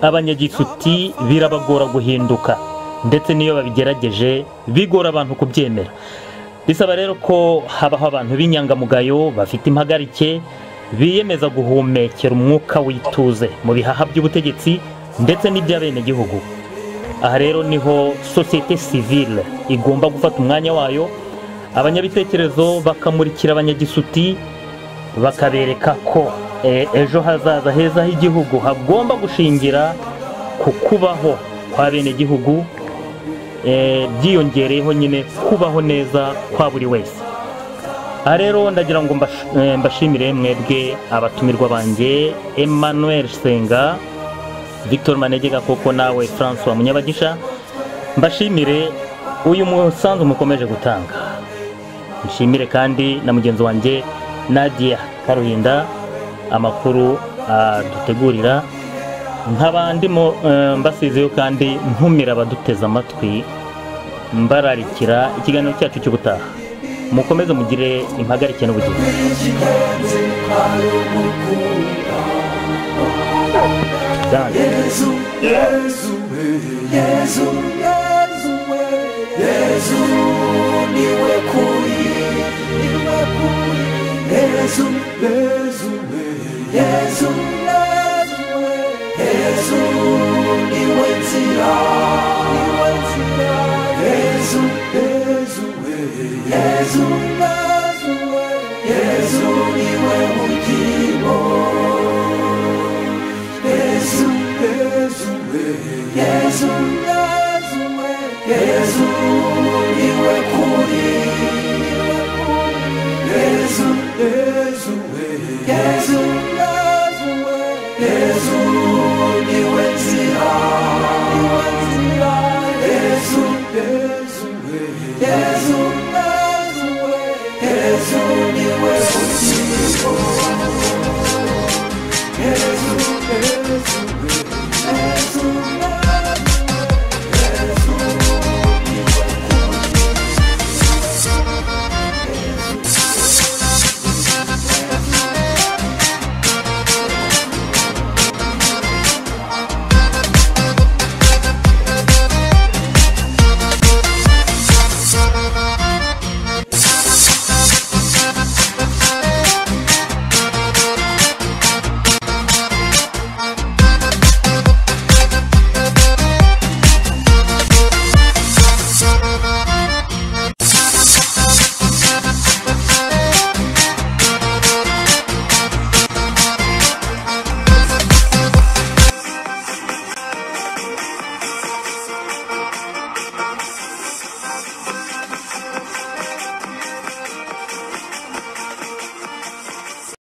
abanyagisuti birabagora guhinduka ndetse niyo babigerageje bigora abantu kubyemera bisaba rero ko habaho abantu b'inyangamugayo bafite impagarike biyemeza guhumekera umwuka wituze mu bihaha by'ubutegetsi ndetse n'iby'abenegihugu aha rero niho societe civile igomba gufata umwanya wayo abanyabitekerezo bakamurikira abanyagisuti bakabereka ko ejo hazaza heza h'igihugu hagomba gushingira ku kubaho kw'abenegihugu byiyongereyeho nyine kubaho neza kwa buri wese aha rero ndagira ngo mbashimire mwebwe abatumirwa banjye Emmanuel Senga Victor Manegeka koko nawe François Munyabagisha mbashimire uyu musanzu mukomeje gutanga mbishimire kandi na mugenzi wanjye Nadia Karuhinda amakuru dutegurira nk'abandi mbasizeyo kandi ntumira abaduteza amatwi mbararikira ikiganiro cyacu cy'ubutaha mukomeze mugire impagarike n'ubugingo Yes.